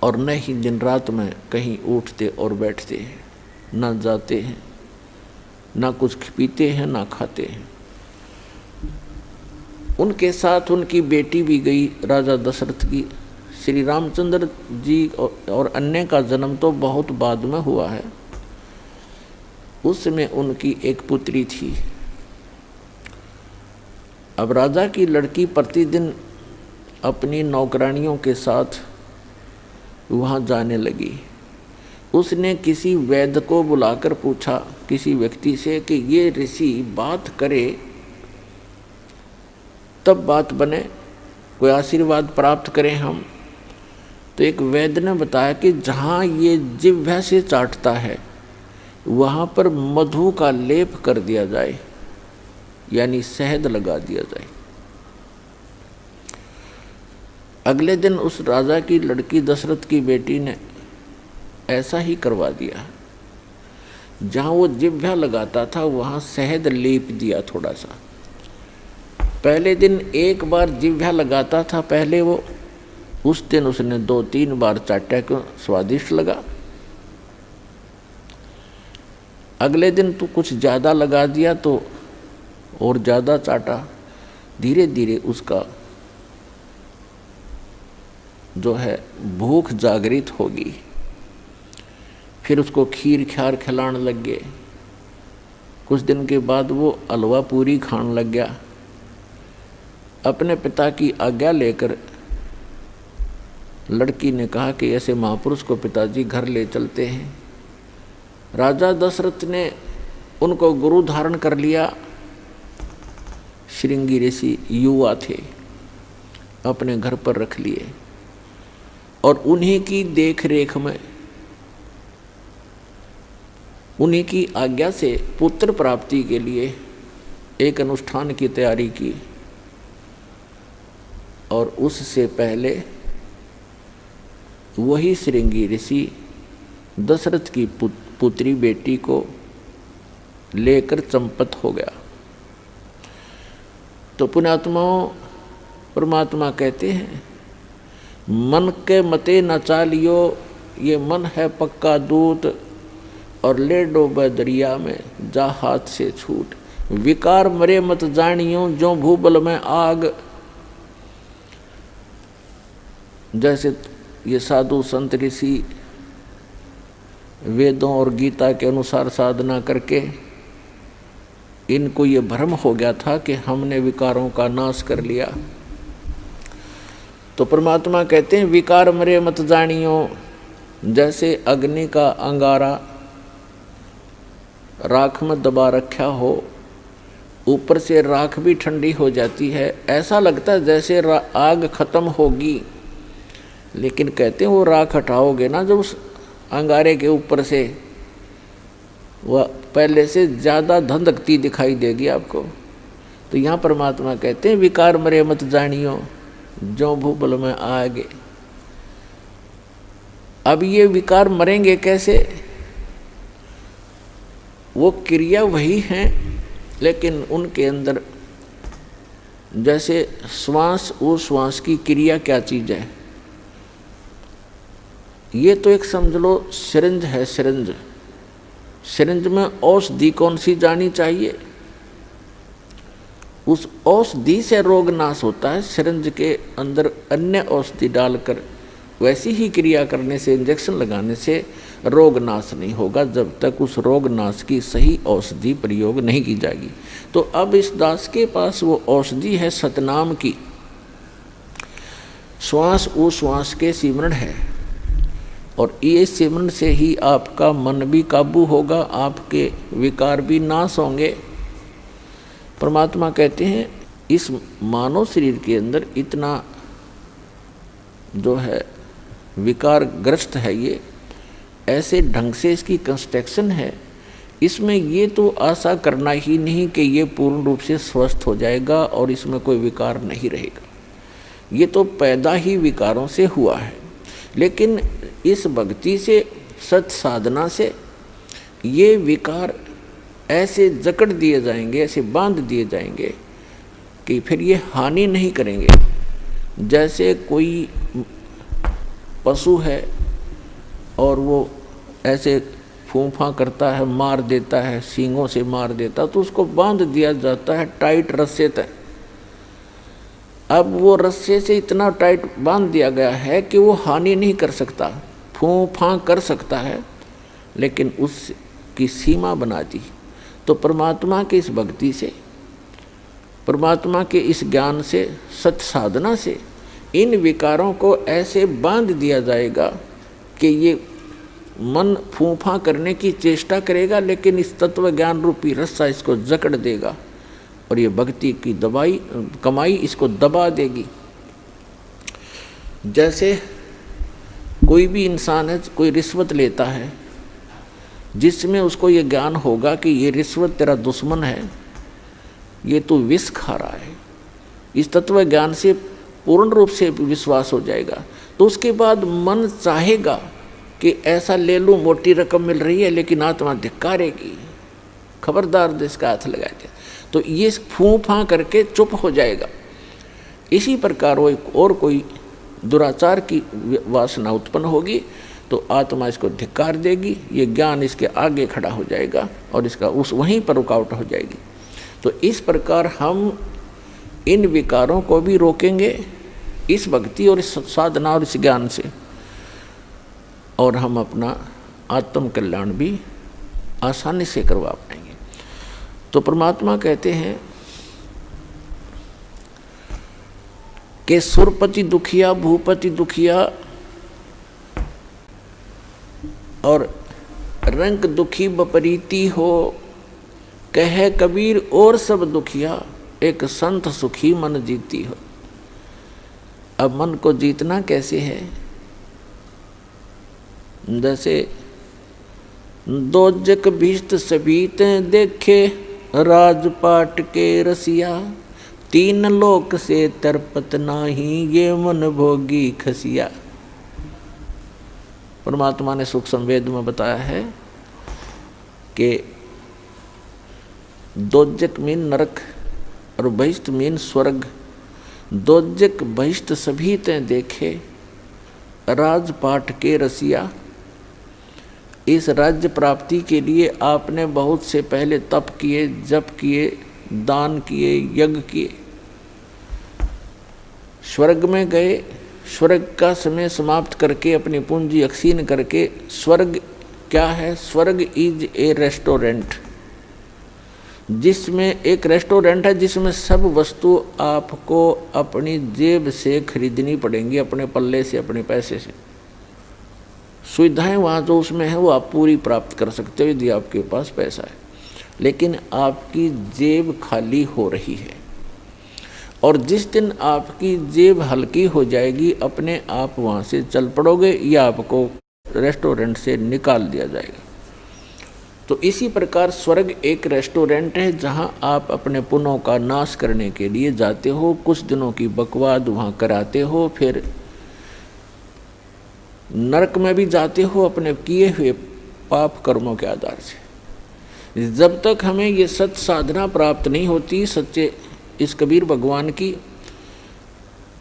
और न ही दिन रात में कहीं उठते और बैठते हैं, ना जाते हैं, ना कुछ पीते हैं, ना खाते हैं। उनके साथ उनकी बेटी भी गई, राजा दशरथ की। श्री रामचंद्र जी और अन्य का जन्म तो बहुत बाद में हुआ है। उसमें उनकी एक पुत्री थी। अब राजा की लड़की प्रतिदिन अपनी नौकरानियों के साथ वहाँ जाने लगी। उसने किसी वैद्य को बुलाकर पूछा किसी व्यक्ति से कि ये ऋषि बात करे तब बात बने, कोई आशीर्वाद प्राप्त करें हम। तो एक वैद्य ने बताया कि जहाँ ये जिह्वा से चाटता है वहाँ पर मधु का लेप कर दिया जाए, यानी शहद लगा दिया जाए। अगले दिन उस राजा की लड़की दशरथ की बेटी ने ऐसा ही करवा दिया। जहाँ वो जिह्वा लगाता था वहाँ शहद लेप दिया थोड़ा सा। पहले दिन एक बार जिह्वा लगाता था, पहले वो उस दिन उसने 2-3 बार चाटा क्यों स्वादिष्ट लगा। अगले दिन तो कुछ ज़्यादा लगा दिया तो और ज़्यादा चाटा। धीरे धीरे उसका जो है भूख जागृत होगी। फिर उसको खीर ख्यार खिलाने लग गए। कुछ दिन के बाद वो हलवा पूरी खाने लग गया। अपने पिता की आज्ञा लेकर लड़की ने कहा कि ऐसे महापुरुष को पिताजी घर ले चलते हैं। राजा दशरथ ने उनको गुरु धारण कर लिया। श्रृंगी ऋषि युवा थे, अपने घर पर रख लिए और उन्हीं की देख रेख में, उन्हीं की आज्ञा से पुत्र प्राप्ति के लिए एक अनुष्ठान की तैयारी की। और उससे पहले वही श्रृंगी ऋषि दशरथ की पुत्री बेटी को लेकर चंपत हो गया। तो पुण्यात्माओं, परमात्मा कहते हैं मन के मते न चालियो, ये मन है पक्का दूत, और ले डोबे दरिया में जा हाथ से छूट। विकार मरे मत जानियो, जो भूबल में आग। जैसे ये साधु संत ऋषि वेदों और गीता के अनुसार साधना करके इनको ये भ्रम हो गया था कि हमने विकारों का नाश कर लिया। तो परमात्मा कहते हैं विकार मरे मत जानियो। जैसे अग्नि का अंगारा राख में दबा रखा हो, ऊपर से राख भी ठंडी हो जाती है, ऐसा लगता है जैसे आग खत्म होगी, लेकिन कहते हैं वो राख हटाओगे ना जब उस अंगारे के ऊपर से, वह पहले से ज़्यादा धंधकती दिखाई देगी आपको। तो यहाँ परमात्मा कहते हैं विकार मरे मत जानियो, जो भूबल में आगे। अब ये विकार मरेंगे कैसे? वो क्रिया वही हैं, लेकिन उनके अंदर जैसे श्वास उश्वास की क्रिया क्या चीज़ है, ये तो एक समझ लो सिरिंज है। सिरिंज, सिरिंज में औषधि कौन सी जानी चाहिए? उस औषधि से रोग नाश होता है। सिरिंज के अंदर अन्य औषधि डालकर वैसी ही क्रिया करने से, इंजेक्शन लगाने से रोग नाश नहीं होगा जब तक उस रोग नाश की सही औषधि प्रयोग नहीं की जाएगी। तो अब इस दास के पास वो औषधि है सतनाम की, श्वास उश्वास के सिमरण है, और ये सिमरण से ही आपका मन भी काबू होगा, आपके विकार भी नाश होंगे। परमात्मा कहते हैं इस मानव शरीर के अंदर इतना जो है विकार ग्रस्त है, ये ऐसे ढंग से इसकी कंस्ट्रक्शन है, इसमें ये तो आशा करना ही नहीं कि ये पूर्ण रूप से स्वस्थ हो जाएगा और इसमें कोई विकार नहीं रहेगा। ये तो पैदा ही विकारों से हुआ है। लेकिन इस भक्ति से, सत साधना से ये विकार ऐसे जकड़ दिए जाएंगे, ऐसे बांध दिए जाएंगे कि फिर ये हानि नहीं करेंगे। जैसे कोई पशु है और वो ऐसे फूंफा करता है, मार देता है, सींगों से मार देता है, तो उसको बांध दिया जाता है टाइट रस्से तक। अब वो रस्से से इतना टाइट बांध दिया गया है कि वो हानि नहीं कर सकता, फूंफा कर सकता है, लेकिन उसकी सीमा बना दी। तो परमात्मा की इस भक्ति से, परमात्मा के इस ज्ञान से, सत साधना से इन विकारों को ऐसे बांध दिया जाएगा कि ये मन फूंफा करने की चेष्टा करेगा, लेकिन इस तत्व ज्ञान रूपी रस्सा इसको जकड़ देगा और ये भक्ति की दवाई कमाई इसको दबा देगी। जैसे कोई भी इंसान है, कोई रिश्वत लेता है, जिसमें उसको ये ज्ञान होगा कि ये रिश्वत तेरा दुश्मन है, ये तो विष खा रहा है, इस तत्व ज्ञान से पूर्ण रूप से विश्वास हो जाएगा, तो उसके बाद मन चाहेगा कि ऐसा ले लूँ, मोटी रकम मिल रही है, लेकिन आत्मा धिक्कारेगी, खबरदार इसका हाथ लगा दिया, तो ये फूंफा करके चुप हो जाएगा। इसी प्रकार वो एक और कोई दुराचार की वासना उत्पन्न होगी तो आत्मा इसको धिक्कार देगी, ये ज्ञान इसके आगे खड़ा हो जाएगा और इसका उस वहीं पर रुकावट हो जाएगी। तो इस प्रकार हम इन विकारों को भी रोकेंगे इस भक्ति और इस साधना और इस ज्ञान से, और हम अपना आत्म कल्याण भी आसानी से करवा पाएंगे। तो परमात्मा कहते हैं कि सुरपति दुखिया भूपति दुखिया और रंग दुखी बपरीती हो, कहे कबीर और सब दुखिया, एक संत सुखी मन जीती हो। अब मन को जीतना कैसे है? जैसे दोजक भीष्ट सभीते देखे राजपाट के रसिया, तीन लोक से तरपत नाही ये मन भोगी खसिया। परमात्मा ने सुख संवेद में बताया है कि दोजक मीन नरक और बहिष्ठ मीन स्वर्ग। दोजक बहिष्ठ सभी ते देखे राजपाट के रसिया। इस राज्य प्राप्ति के लिए आपने बहुत से पहले तप किए, जप किए, दान किए, यज्ञ किए, स्वर्ग में गए, स्वर्ग का समय समाप्त करके अपनी पूंजी अक्षीण करके, स्वर्ग क्या है? स्वर्ग इज ए रेस्टोरेंट, जिसमें एक रेस्टोरेंट है जिसमें सब वस्तु आपको अपनी जेब से खरीदनी पड़ेंगी, अपने पल्ले से, अपने पैसे से। सुविधाएं वहाँ जो उसमें है वो आप पूरी प्राप्त कर सकते हो यदि आपके पास पैसा है, लेकिन आपकी जेब खाली हो रही है। और जिस दिन आपकी जेब हल्की हो जाएगी, अपने आप वहाँ से चल पड़ोगे या आपको रेस्टोरेंट से निकाल दिया जाएगा। तो इसी प्रकार स्वर्ग एक रेस्टोरेंट है जहाँ आप अपने पुण्यों का नाश करने के लिए जाते हो, कुछ दिनों की बकवाद वहाँ कराते हो, फिर नरक में भी जाते हो अपने किए हुए पाप कर्मों के आधार से। जब तक हमें ये सत साधना प्राप्त नहीं होती, सच्चे इस कबीर भगवान की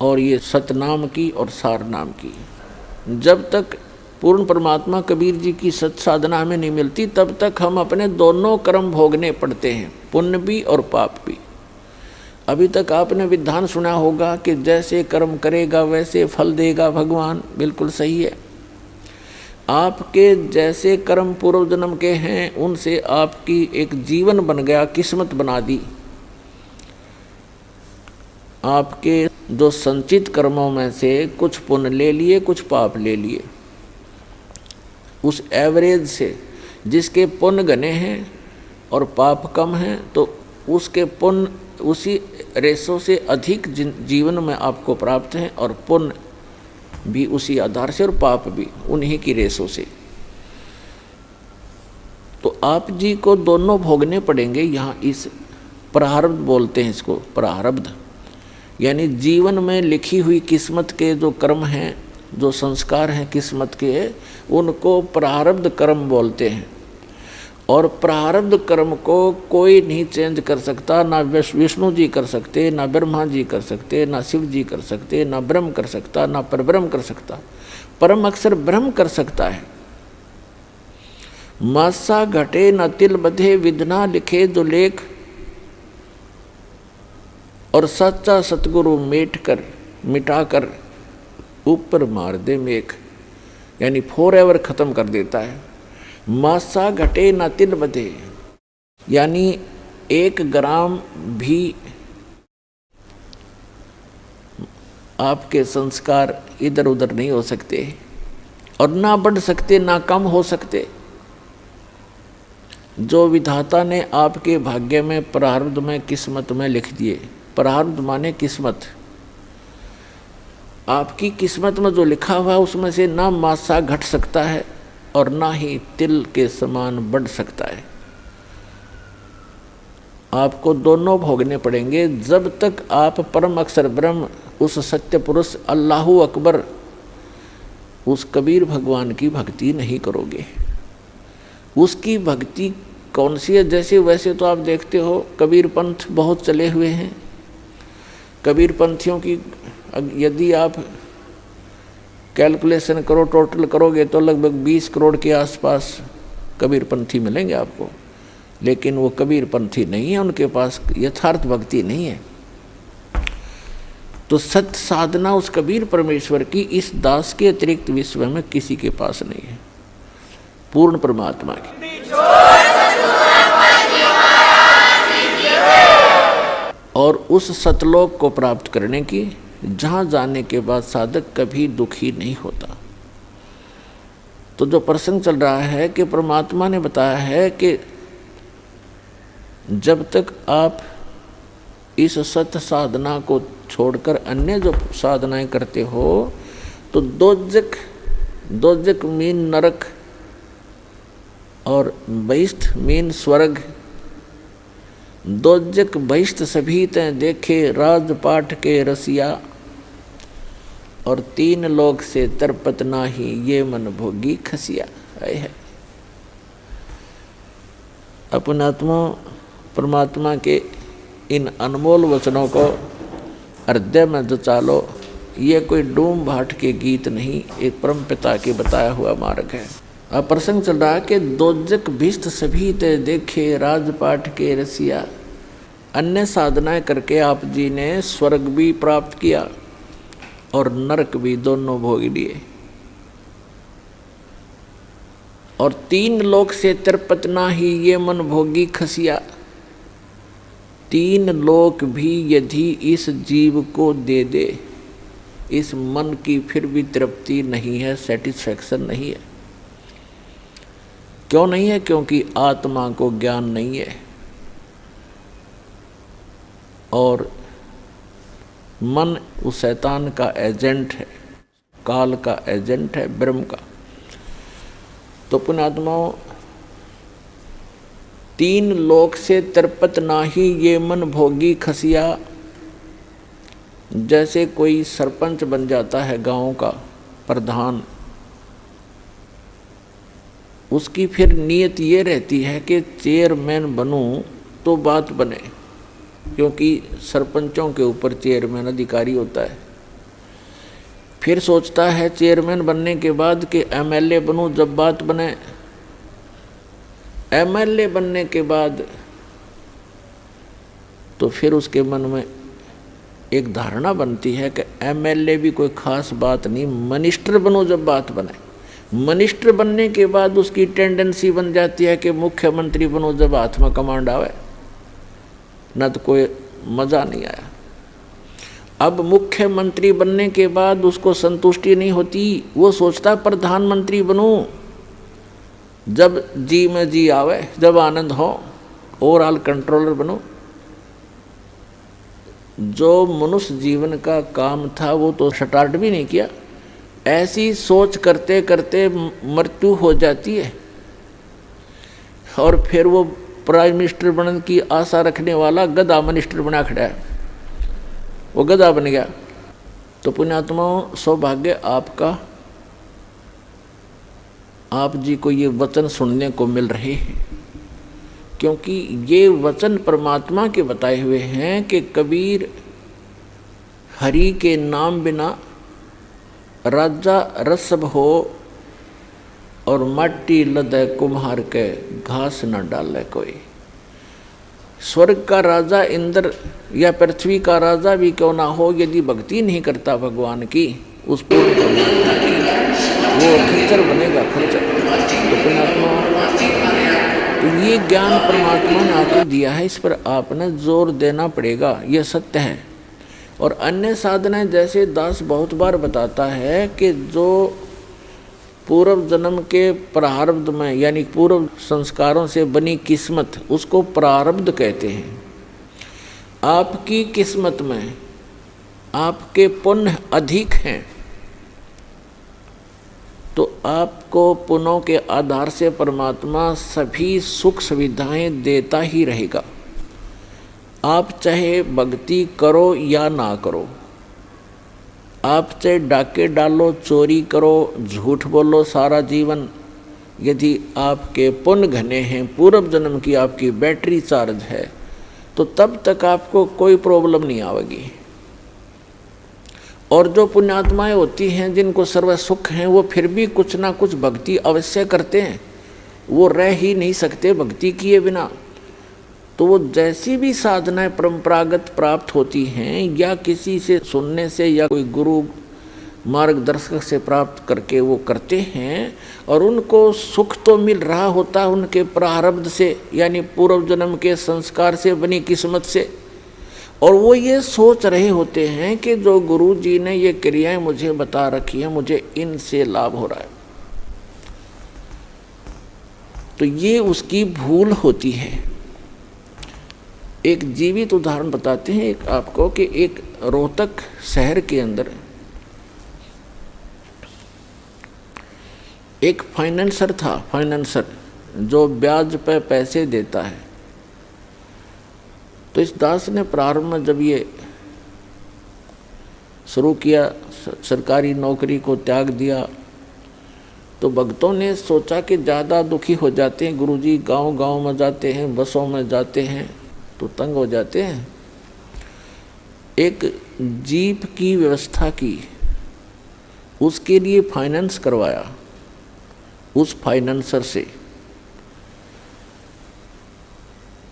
और ये सतनाम की और सार नाम की, जब तक पूर्ण परमात्मा कबीर जी की सत साधना हमें नहीं मिलती, तब तक हम अपने दोनों कर्म भोगने पड़ते हैं, पुण्य भी और पाप भी। अभी तक आपने विधान सुना होगा कि जैसे कर्म करेगा वैसे फल देगा भगवान, बिल्कुल सही है। आपके जैसे कर्म पूर्व जन्म के हैं उनसे आपकी एक जीवन बन गया, किस्मत बना दी। आपके जो संचित कर्मों में से कुछ पुण्य ले लिए, कुछ पाप ले लिए, उस एवरेज से जिसके पुण्य घने हैं और पाप कम हैं, तो उसके पुण्य उसी रेशों से अधिक जीवन में आपको प्राप्त हैं, और पुण्य भी उसी आधार से और पाप भी उन्हीं की रेशों से। तो आप जी को दोनों भोगने पड़ेंगे। यहाँ इस प्रारब्ध बोलते हैं इसको, प्रारब्ध यानी जीवन में लिखी हुई किस्मत के जो कर्म हैं, जो संस्कार हैं किस्मत के, उनको प्रारब्ध कर्म बोलते हैं। और प्रारब्ध कर्म को कोई नहीं चेंज कर सकता, ना विष्णु जी कर सकते, ना ब्रह्मा जी कर सकते, ना शिव जी कर सकते, ना ब्रह्म कर सकता, ना परब्रह्म कर सकता। परम अक्षर ब्रह्म कर सकता है। मासा घटे न तिल बधे, विधना लिखे जो लेख, और सच्चा सतगुरु मेट कर मिटाकर ऊपर मार दे मेघ, यानी फॉरएवर खत्म कर देता है। मासा घटे न तिल बधे, यानी 1 ग्राम भी आपके संस्कार इधर उधर नहीं हो सकते, और ना बढ़ सकते ना कम हो सकते। जो विधाता ने आपके भाग्य में, प्रारब्ध में, किस्मत में लिख दिए, प्रारब्ध माने किस्मत, आपकी किस्मत में जो लिखा हुआ उसमें से ना मासा घट सकता है और ना ही तिल के समान बढ़ सकता है। आपको दोनों भोगने पड़ेंगे जब तक आप परम अक्षर ब्रह्म, उस सत्य पुरुष अल्लाहु अकबर, उस कबीर भगवान की भक्ति नहीं करोगे। उसकी भक्ति कौन सी है? जैसे वैसे तो आप देखते हो कबीर पंथ बहुत चले हुए हैं। कबीर पंथियों की यदि आप कैलकुलेशन करो, टोटल करोगे तो लगभग 20 करोड़ के आसपास कबीर पंथी मिलेंगे आपको, लेकिन वो कबीर पंथी नहीं है, उनके पास यथार्थ भक्ति नहीं है। तो सत्य साधना उस कबीर परमेश्वर की इस दास के अतिरिक्त विश्व में किसी के पास नहीं है, पूर्ण परमात्मा की। और उस सतलोक को प्राप्त करने की, जहाँ जाने के बाद साधक कभी दुखी नहीं होता। तो जो प्रसंग चल रहा है कि परमात्मा ने बताया है कि जब तक आप इस सत्य साधना को छोड़कर अन्य जो साधनाएं करते हो, तो दोजक मीन नरक और बहिष्ठ मीन स्वर्ग। दोजक बहिष्ठ सभी तें देखे राजपाट के रसिया, और 3 लोक से तरपत नाही ये मन भोगी खसिया। है अपनात्मा परमात्मा के इन अनमोल वचनों को हृदय में जचा लो। ये कोई डूम भाट के गीत नहीं, एक परम पिता के बताया हुआ मार्ग है। अब प्रसंग चल रहा है कि दोजक भिष्ट सभी ते देखे राजपाट के रसिया। अन्य साधनाएं करके आप जी ने स्वर्ग भी प्राप्त किया और नरक भी, दोनों भोग लिए। और 3 लोक से तिरपत नाही ये मन भोगी खसिया। 3 लोक भी यदि इस जीव को दे दे, इस मन की फिर भी तृप्ति नहीं है, सेटिस्फैक्शन नहीं है। क्यों नहीं है? क्योंकि आत्मा को ज्ञान नहीं है, और मन उस शैतान का एजेंट है, काल का एजेंट है, ब्रह्म का। तो पुण्यात्माओं, तीन लोक से तिरपत नाही ये मन भोगी खसिया। जैसे कोई सरपंच बन जाता है गांव का प्रधान, उसकी फिर नीयत ये रहती है कि चेयरमैन बनूं तो बात बने, क्योंकि सरपंचों के ऊपर चेयरमैन अधिकारी होता है। फिर सोचता है चेयरमैन बनने के बाद कि एमएलए बनूं जब बात बने। एमएलए बनने के बाद तो फिर उसके मन में एक धारणा बनती है कि एमएलए भी कोई खास बात नहीं, मिनिस्टर बनो जब बात बने। मिनिस्टर बनने के बाद उसकी टेंडेंसी बन जाती है कि मुख्यमंत्री बनो जब हाथ में कमांड आवे, न तो कोई मज़ा नहीं आया। अब मुख्यमंत्री बनने के बाद उसको संतुष्टि नहीं होती, वो सोचता प्रधानमंत्री बनूं जब जी में जी आवे, जब आनंद हो, ओवरऑल कंट्रोलर बनूं। जो मनुष्य जीवन का काम था वो तो स्टार्ट भी नहीं किया। ऐसी सोच करते करते मृत्यु हो जाती है और फिर वो प्राइम मिनिस्टर बनने की आशा रखने वाला गधा मिनिस्टर बना खड़ा है, वो गधा बन गया। तो पुण्यात्माओं, सौभाग्य आपका, आप जी को ये वचन सुनने को मिल रहे हैं, क्योंकि ये वचन परमात्मा के बताए हुए हैं कि कबीर हरि के नाम बिना राजा रसब हो और माटी लदे कुम्हार के घास न डाले कोई। स्वर्ग का राजा इंद्र या पृथ्वी का राजा भी क्यों ना हो, यदि भक्ति नहीं करता भगवान की, उस पूर्ण परमात्मा की, वो खच्चर बनेगा, खच्चर। तो पुण्यात्मा, तो ये ज्ञान परमात्मा ने आपको दिया है, इस पर आपने जोर देना पड़ेगा, ये सत्य है। और अन्य साधनाएं जैसे दास बहुत बार बताता है कि जो पूर्व जन्म के प्रारब्ध में, यानी पूर्व संस्कारों से बनी किस्मत, उसको प्रारब्ध कहते हैं। आपकी किस्मत में आपके पुण्य अधिक हैं तो आपको पुण्यों के आधार से परमात्मा सभी सुख सुविधाएं देता ही रहेगा। आप चाहे भक्ति करो या ना करो, आप चाहे डाके डालो, चोरी करो, झूठ बोलो सारा जीवन, यदि आपके पुण्य घने हैं, पूर्व जन्म की आपकी बैटरी चार्ज है, तो तब तक आपको कोई प्रॉब्लम नहीं आएगी। और जो पुण्यात्माएं होती हैं जिनको सर्व सुख हैं, वो फिर भी कुछ ना कुछ भक्ति अवश्य करते हैं, वो रह ही नहीं सकते भक्ति किए बिना। तो वो जैसी भी साधनाएं परंपरागत प्राप्त होती हैं या किसी से सुनने से या कोई गुरु मार्गदर्शक से प्राप्त करके वो करते हैं, और उनको सुख तो मिल रहा होता है उनके प्रारब्ध से, यानी पूर्व जन्म के संस्कार से बनी किस्मत से। और वो ये सोच रहे होते हैं कि जो गुरु जी ने ये क्रियाएं मुझे बता रखी हैं, मुझे इनसे लाभ हो रहा है। तो ये उसकी भूल होती है। एक जीवित उदाहरण बताते हैं एक आपको कि एक रोहतक शहर के अंदर एक फाइनेंसर था, फाइनेंसर जो ब्याज पे पैसे देता है। तो इस दास ने प्रारंभ में जब ये शुरू किया, सरकारी नौकरी को त्याग दिया, तो भक्तों ने सोचा कि ज़्यादा दुखी हो जाते हैं गुरुजी, गांव-गांव में जाते हैं, बसों में जाते हैं तो तंग हो जाते हैं। एक जीप की व्यवस्था की, उसके लिए फाइनेंस करवाया उस फाइनेंसर से।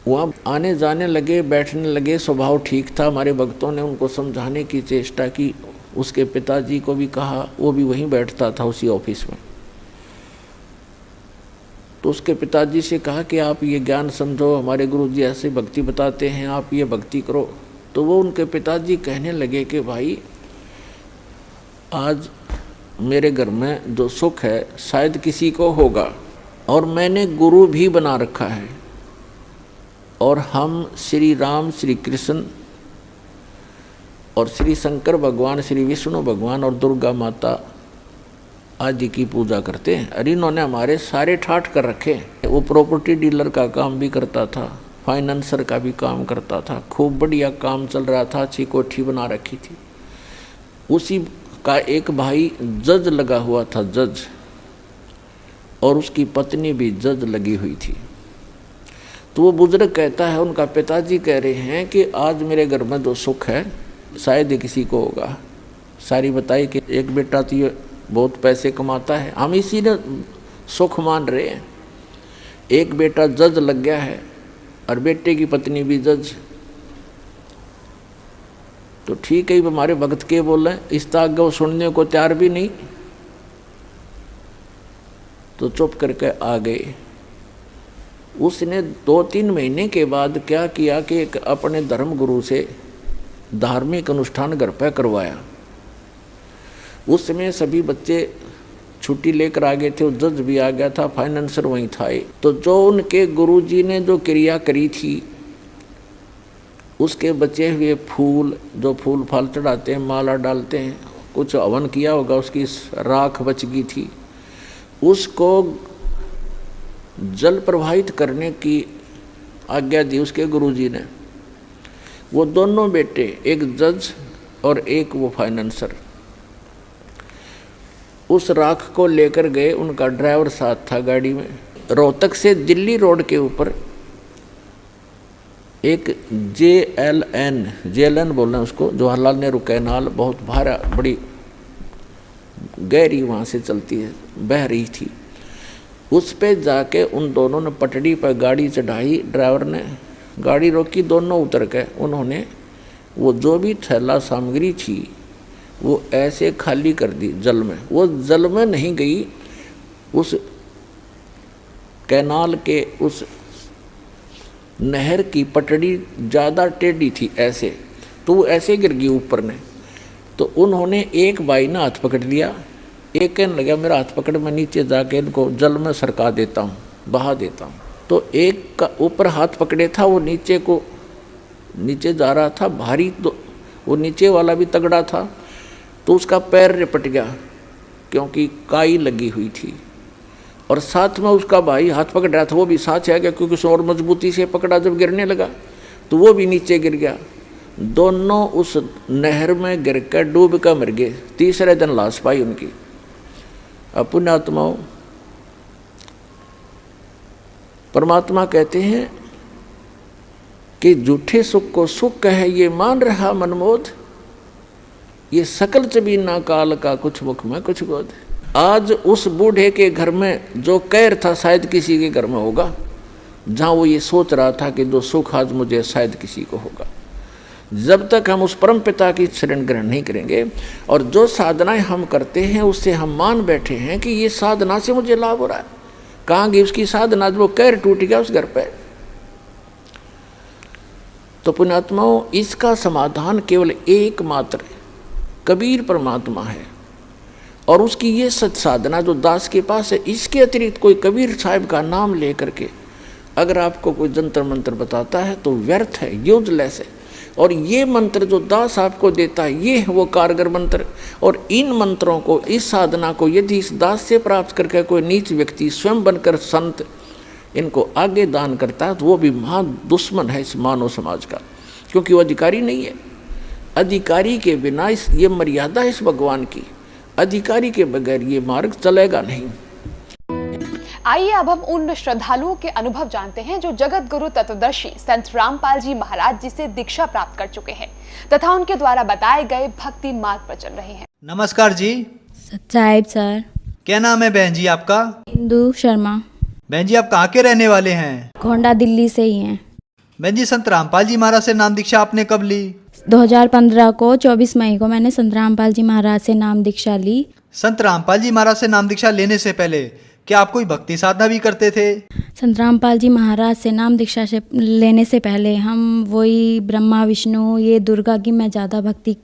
वहाँ आने जाने लगे, बैठने लगे, स्वभाव ठीक था। हमारे भक्तों ने उनको समझाने की चेष्टा की, उसके पिताजी को भी कहा, वो भी वहीं बैठता था उसी ऑफिस में। तो उसके पिताजी से कहा कि आप ये ज्ञान समझो, हमारे गुरुजी ऐसे भक्ति बताते हैं, आप ये भक्ति करो। तो वो उनके पिताजी कहने लगे कि भाई आज मेरे घर में जो सुख है शायद किसी को होगा, और मैंने गुरु भी बना रखा है, और हम श्री राम, श्री कृष्ण और श्री शंकर भगवान, श्री विष्णु भगवान और दुर्गा माता आदि की पूजा करते हैं। अरे इन्होंने हमारे सारे ठाठ कर रखे हैं। वो प्रॉपर्टी डीलर का काम भी करता था, फाइनेंसर का भी काम करता था, खूब बढ़िया काम चल रहा था, अच्छी कोठी बना रखी थी। उसी का एक भाई जज लगा हुआ था, जज, और उसकी पत्नी भी जज लगी हुई थी। तो वो बुजुर्ग कहता है, उनका पिताजी कह रहे हैं कि आज मेरे घर में जो सुख है शायद ही किसी को होगा। सारी बताई कि एक बेटा तो ये बहुत पैसे कमाता है, हम इसी ने सुख मान रहे हैं। एक बेटा जज लग गया है और बेटे की पत्नी भी जज। तो ठीक है, हमारे भक्त के बोले, इस तक वो सुनने को तैयार भी नहीं, तो चुप करके आ गए। उसने 2-3 महीने के बाद क्या किया कि एक अपने धर्म गुरु से धार्मिक अनुष्ठान घर पर करवाया। उस समय सभी बच्चे छुट्टी लेकर आ गए थे, वो जज भी आ गया था, फाइनेंसर वहीं था। तो जो उनके गुरुजी ने जो क्रिया करी थी, उसके बचे हुए फूल, जो फूल फाल चढ़ाते हैं, माला डालते हैं, कुछ हवन किया होगा, उसकी राख बच गई थी, उसको जल प्रवाहित करने की आज्ञा दी उसके गुरुजी ने। वो दोनों बेटे, एक जज और एक वो फाइनेंसर, उस राख को लेकर गए। उनका ड्राइवर साथ था गाड़ी में। रोहतक से दिल्ली रोड के ऊपर एक JLN बोल रहे हैं उसको, जवाहरलाल नेहरू कैनाल, बहुत भारा, बड़ी गहरी वहाँ से चलती है, बह रही थी। उस पे जाके उन दोनों ने पटड़ी पर गाड़ी चढ़ाई, ड्राइवर ने गाड़ी रोकी, दोनों उतर के उन्होंने वो जो भी थैला सामग्री थी वो ऐसे खाली कर दी जल में। वो जल में नहीं गई, उस कैनाल के उस नहर की पटड़ी ज़्यादा टेढ़ी थी ऐसे, तो वो ऐसे गिर गई ऊपर ने। तो उन्होंने, एक भाई ने हाथ पकड़ लिया, एक कहने लगा मेरा हाथ पकड़, मैं नीचे जाके इनको जल में सरका देता हूँ, बहा देता हूँ। तो एक का ऊपर हाथ पकड़े था, वो नीचे जा रहा था भारी, तो वो नीचे वाला भी तगड़ा था, तो उसका पैर रिपट गया क्योंकि काई लगी हुई थी। और साथ में उसका भाई हाथ पकड़ रहा था, वो भी साथ आ गया क्योंकि उसने और मजबूती से पकड़ा। जब गिरने लगा तो वो भी नीचे गिर गया। दोनों उस नहर में गिर कर डूब कर मर गए। तीसरे दिन लाश पाई उनकी। अब पुण्यात्माओं, परमात्मा कहते हैं कि झूठे सुख को सुख है ये मान रहा मनमोद, ये सकल चबीना काल का कुछ मुख में कुछ गोद। आज उस बूढ़े के घर में जो कैर था शायद किसी के घर में होगा, जहाँ वो ये सोच रहा था कि जो सुख आज मुझे शायद किसी को होगा। जब तक हम उस परम पिता की शरण ग्रहण नहीं करेंगे और जो साधनाएं हम करते हैं उससे हम मान बैठे हैं कि ये साधना से मुझे लाभ हो रहा है, कहाँ गई उसकी साधना, वो कैर टूट गया उस घर पे। तो पुण्यात्माओं, इसका समाधान केवल एकमात्र कबीर परमात्मा है और उसकी ये सच साधना जो दास के पास है। इसके अतिरिक्त कोई कबीर साहब का नाम लेकर के अगर आपको कोई जंतर मंत्र बताता है तो व्यर्थ है, यूजलेस है। और ये मंत्र जो दास आपको देता है ये है वो कारगर मंत्र। और इन मंत्रों को, इस साधना को यदि इस दास से प्राप्त करके कोई नीच व्यक्ति स्वयं बनकर संत इनको आगे दान करता है तो वो भी महान दुश्मन है इस मानव समाज का, क्योंकि वो अधिकारी नहीं है। अधिकारी के बिना ये मर्यादा है इस भगवान की, अधिकारी के बगैर ये मार्ग चलेगा नहीं। आइए अब हम उन श्रद्धालुओं के अनुभव जानते हैं जो जगत गुरु तत्वदर्शी संत रामपाल जी महाराज जी से दीक्षा प्राप्त कर चुके हैं तथा उनके द्वारा बताए गए भक्ति मार्ग पर चल रहे हैं। नमस्कार जी। साहिब सर। क्या नाम है बहन जी आपका? इंदु शर्मा। बहन जी आप कहाँ के रहने वाले हैं? गोंडा दिल्ली से ही हैं। बहन जी संत रामपाल जी महाराज से नाम दीक्षा आपने कब ली? 2015 को 24 मई को मैंने संत रामपाल जी महाराज से नाम दीक्षा ली। संत रामपाल जी महाराज से नाम दीक्षा लेने से पहले क्या आप कोई भक्ति साधना भी करते थे? संत रामपाल जी महाराज से नाम दीक्षा से लेने से पहले हम वही ब्रह्मा विष्णु ये दुर्गा की मैं ज़्यादा भक्ति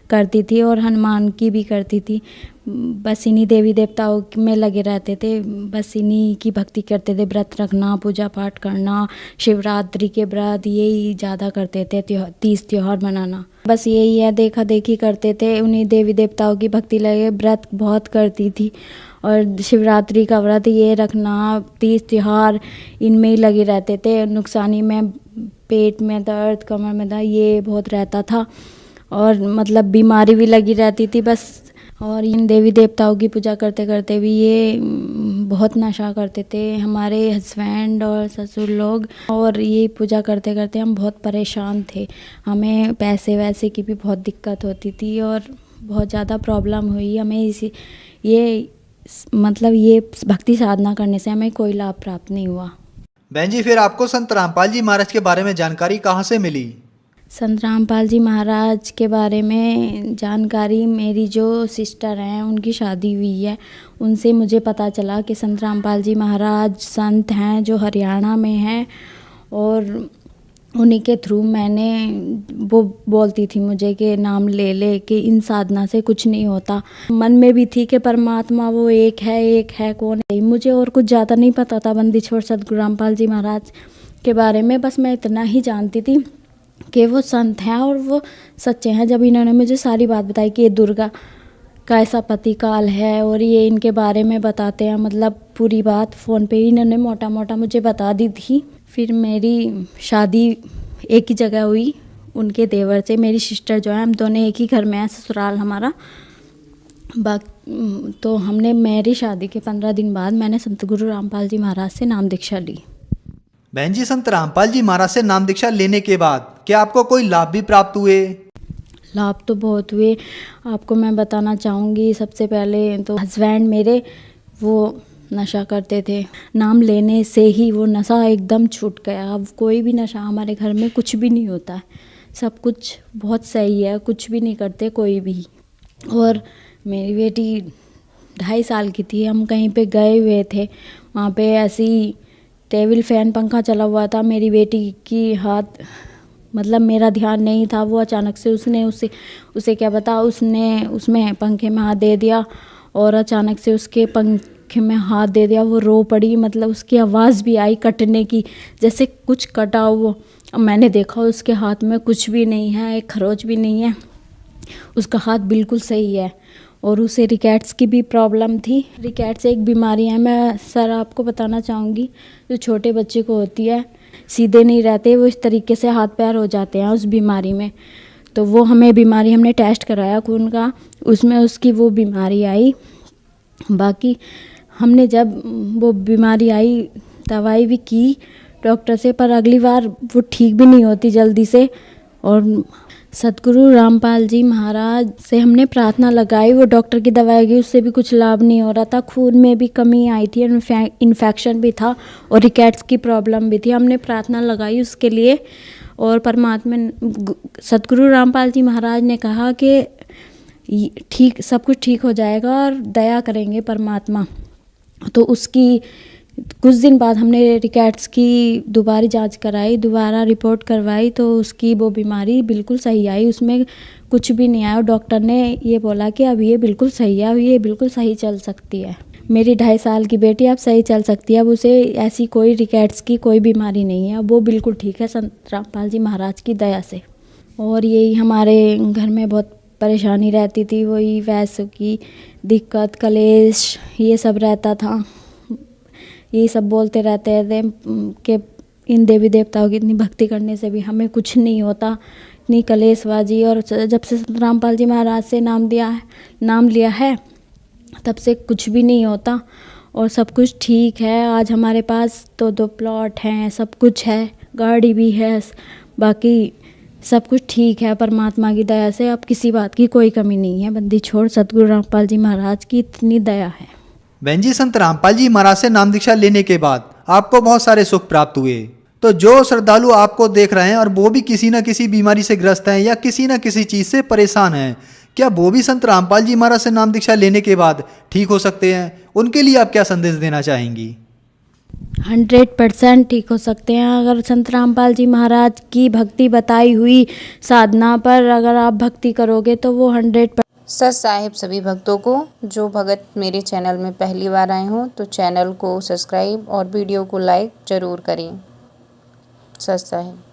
करती थी और हनुमान की भी करती थी। बस इन्हीं देवी देवताओं में लगे रहते थे, बस इन्हीं की भक्ति करते थे। व्रत रखना, पूजा पाठ करना, शिवरात्रि के व्रत यही ज़्यादा करते थे, 30 त्योहार मनाना, बस यही है। देखा देखी करते थे, उन्हीं देवी देवताओं की भक्ति लगे, व्रत बहुत करती थी और शिवरात्रि का व्रत ये रखना, तीज त्योहार इनमें ही लगे रहते थे। नुकसानी में पेट में दर्द, कमर में दर्द ये बहुत रहता था और मतलब बीमारी भी लगी रहती थी बस। और इन देवी देवताओं की पूजा करते करते भी ये बहुत नशा करते थे हमारे हस्बैंड और ससुर लोग, और ये पूजा करते करते हम बहुत परेशान थे। हमें पैसे वैसे की भी बहुत दिक्कत होती थी और बहुत ज़्यादा प्रॉब्लम हुई हमें। ये भक्ति साधना करने से हमें कोई लाभ प्राप्त नहीं हुआ। बहन जी, फिर आपको संत रामपाल जी महाराज के बारे में जानकारी कहाँ से मिली? संत रामपाल जी महाराज के बारे में जानकारी मेरी जो सिस्टर हैं उनकी शादी हुई है, उनसे मुझे पता चला कि संत रामपाल जी महाराज संत हैं जो हरियाणा में हैं, और उन्हीं के थ्रू मैंने, वो बोलती थी मुझे कि नाम ले ले कि इन साधना से कुछ नहीं होता। मन में भी थी कि परमात्मा वो एक है कौन है। मुझे और कुछ ज़्यादा नहीं पता था बंदी छोड़ सतगुरु रामपाल जी महाराज के बारे में, बस मैं इतना ही जानती थी कि वो संत हैं और वो सच्चे हैं। जब इन्होंने मुझे सारी बात बताई कि ये दुर्गा का ऐसा पति काल है और ये इनके बारे में बताते हैं, मतलब पूरी बात फ़ोन पे ही इन्होंने मोटा मोटा मुझे बता दी थी। फिर मेरी शादी एक ही जगह हुई उनके देवर से। मेरी सिस्टर जो है, हम दोनों एक ही घर में हैं, ससुराल हमारा। तो हमने मेरी शादी के 15 दिन बाद मैंने संत गुरु रामपाल जी महाराज से नाम दीक्षा ली। बहन जी, संत रामपाल जी महाराज से नाम दीक्षा लेने के बाद क्या आपको कोई लाभ भी प्राप्त हुए? लाभ तो बहुत हुए। आपको मैं बताना चाहूँगी, सबसे पहले तो हस्बैंड मेरे वो नशा करते थे। नाम लेने से ही वो नशा एकदम छूट गया। अब कोई भी नशा हमारे घर में कुछ भी नहीं होता है, सब कुछ बहुत सही है, कुछ भी नहीं करते कोई भी। और मेरी बेटी 2.5 साल की थी, हम कहीं पे गए हुए थे, वहाँ पे ऐसी टेबल फैन पंखा चला हुआ था, मेरी बेटी की हाथ, मतलब मेरा ध्यान नहीं था, वो अचानक से उसे क्या पता, उसने उसमें पंखे में हाथ दे दिया और अचानक से उसके पंखे में हाथ दे दिया। वो रो पड़ी, मतलब उसकी आवाज़ भी आई कटने की, जैसे कुछ कटा हो। मैंने देखा उसके हाथ में कुछ भी नहीं है, एक खरोच भी नहीं है, उसका हाथ बिल्कुल सही है। और उसे रिकेट्स की भी प्रॉब्लम थी। रिकेट्स एक बीमारी है, मैं सर आपको बताना चाहूँगी, जो छोटे बच्चे को होती है, सीधे नहीं रहते, वो इस तरीके से हाथ पैर हो जाते हैं उस बीमारी में। तो वो हमने टेस्ट कराया खून का, उसमें उसकी वो बीमारी आई। बाकी हमने जब वो बीमारी आई दवाई भी की डॉक्टर से, पर अगली बार वो ठीक भी नहीं होती जल्दी से। और सतगुरु रामपाल जी महाराज से हमने प्रार्थना लगाई, वो डॉक्टर की दवाई की, उससे भी कुछ लाभ नहीं हो रहा था। खून में भी कमी आई थी, इन्फेक्शन भी था और रिकेट्स की प्रॉब्लम भी थी। हमने प्रार्थना लगाई उसके लिए और परमात्मा सतगुरु रामपाल जी महाराज ने कहा कि ठीक, सब कुछ ठीक हो जाएगा और दया करेंगे परमात्मा। तो उसकी कुछ दिन बाद हमने रिकेट्स की दोबारा जांच कराई, दोबारा रिपोर्ट करवाई, तो उसकी वो बीमारी बिल्कुल सही आई, उसमें कुछ भी नहीं आया। और डॉक्टर ने ये बोला कि अब ये बिल्कुल सही है, अब ये बिल्कुल सही चल सकती है। मेरी 2.5 साल की बेटी अब सही चल सकती है, अब उसे ऐसी कोई रिकेट्स की कोई बीमारी नहीं है, अब वो बिल्कुल ठीक है संत रामपाल जी महाराज की दया से। और यही हमारे घर में बहुत परेशानी रहती थी, वही वैसों की दिक्कत, कलेश, ये सब रहता था। यही सब बोलते रहते थे कि इन देवी देवताओं की इतनी भक्ति करने से भी हमें कुछ नहीं होता, इतनी कलेशबाजी। और जब से रामपाल जी महाराज से नाम लिया है तब से कुछ भी नहीं होता और सब कुछ ठीक है। आज हमारे पास तो 2 प्लॉट हैं, सब कुछ है, गाड़ी भी है, बाकी सब कुछ ठीक है परमात्मा की दया से। अब किसी बात की कोई कमी नहीं है, बंदी छोड़ सतगुरु रामपाल जी महाराज की इतनी दया है। बहन जी, संत रामपाल जी महाराज से नाम दीक्षा लेने के बाद आपको बहुत सारे सुख प्राप्त हुए। तो जो श्रद्धालु आपको देख रहे हैं और वो भी किसी न किसी बीमारी से ग्रस्त हैं या किसी न किसी चीज़ से परेशान हैं, क्या वो भी संत रामपाल जी महाराज से नाम दीक्षा लेने के बाद ठीक हो सकते हैं? उनके लिए आप क्या संदेश देना चाहेंगी? 100% ठीक हो सकते हैं। अगर संत रामपाल जी महाराज की भक्ति बताई हुई साधना पर अगर आप भक्ति करोगे तो वो 100%। सत साहिब सभी भक्तों को, जो भगत मेरे चैनल में पहली बार आए हों तो चैनल को सब्सक्राइब और वीडियो को लाइक ज़रूर करें। सत साहिब।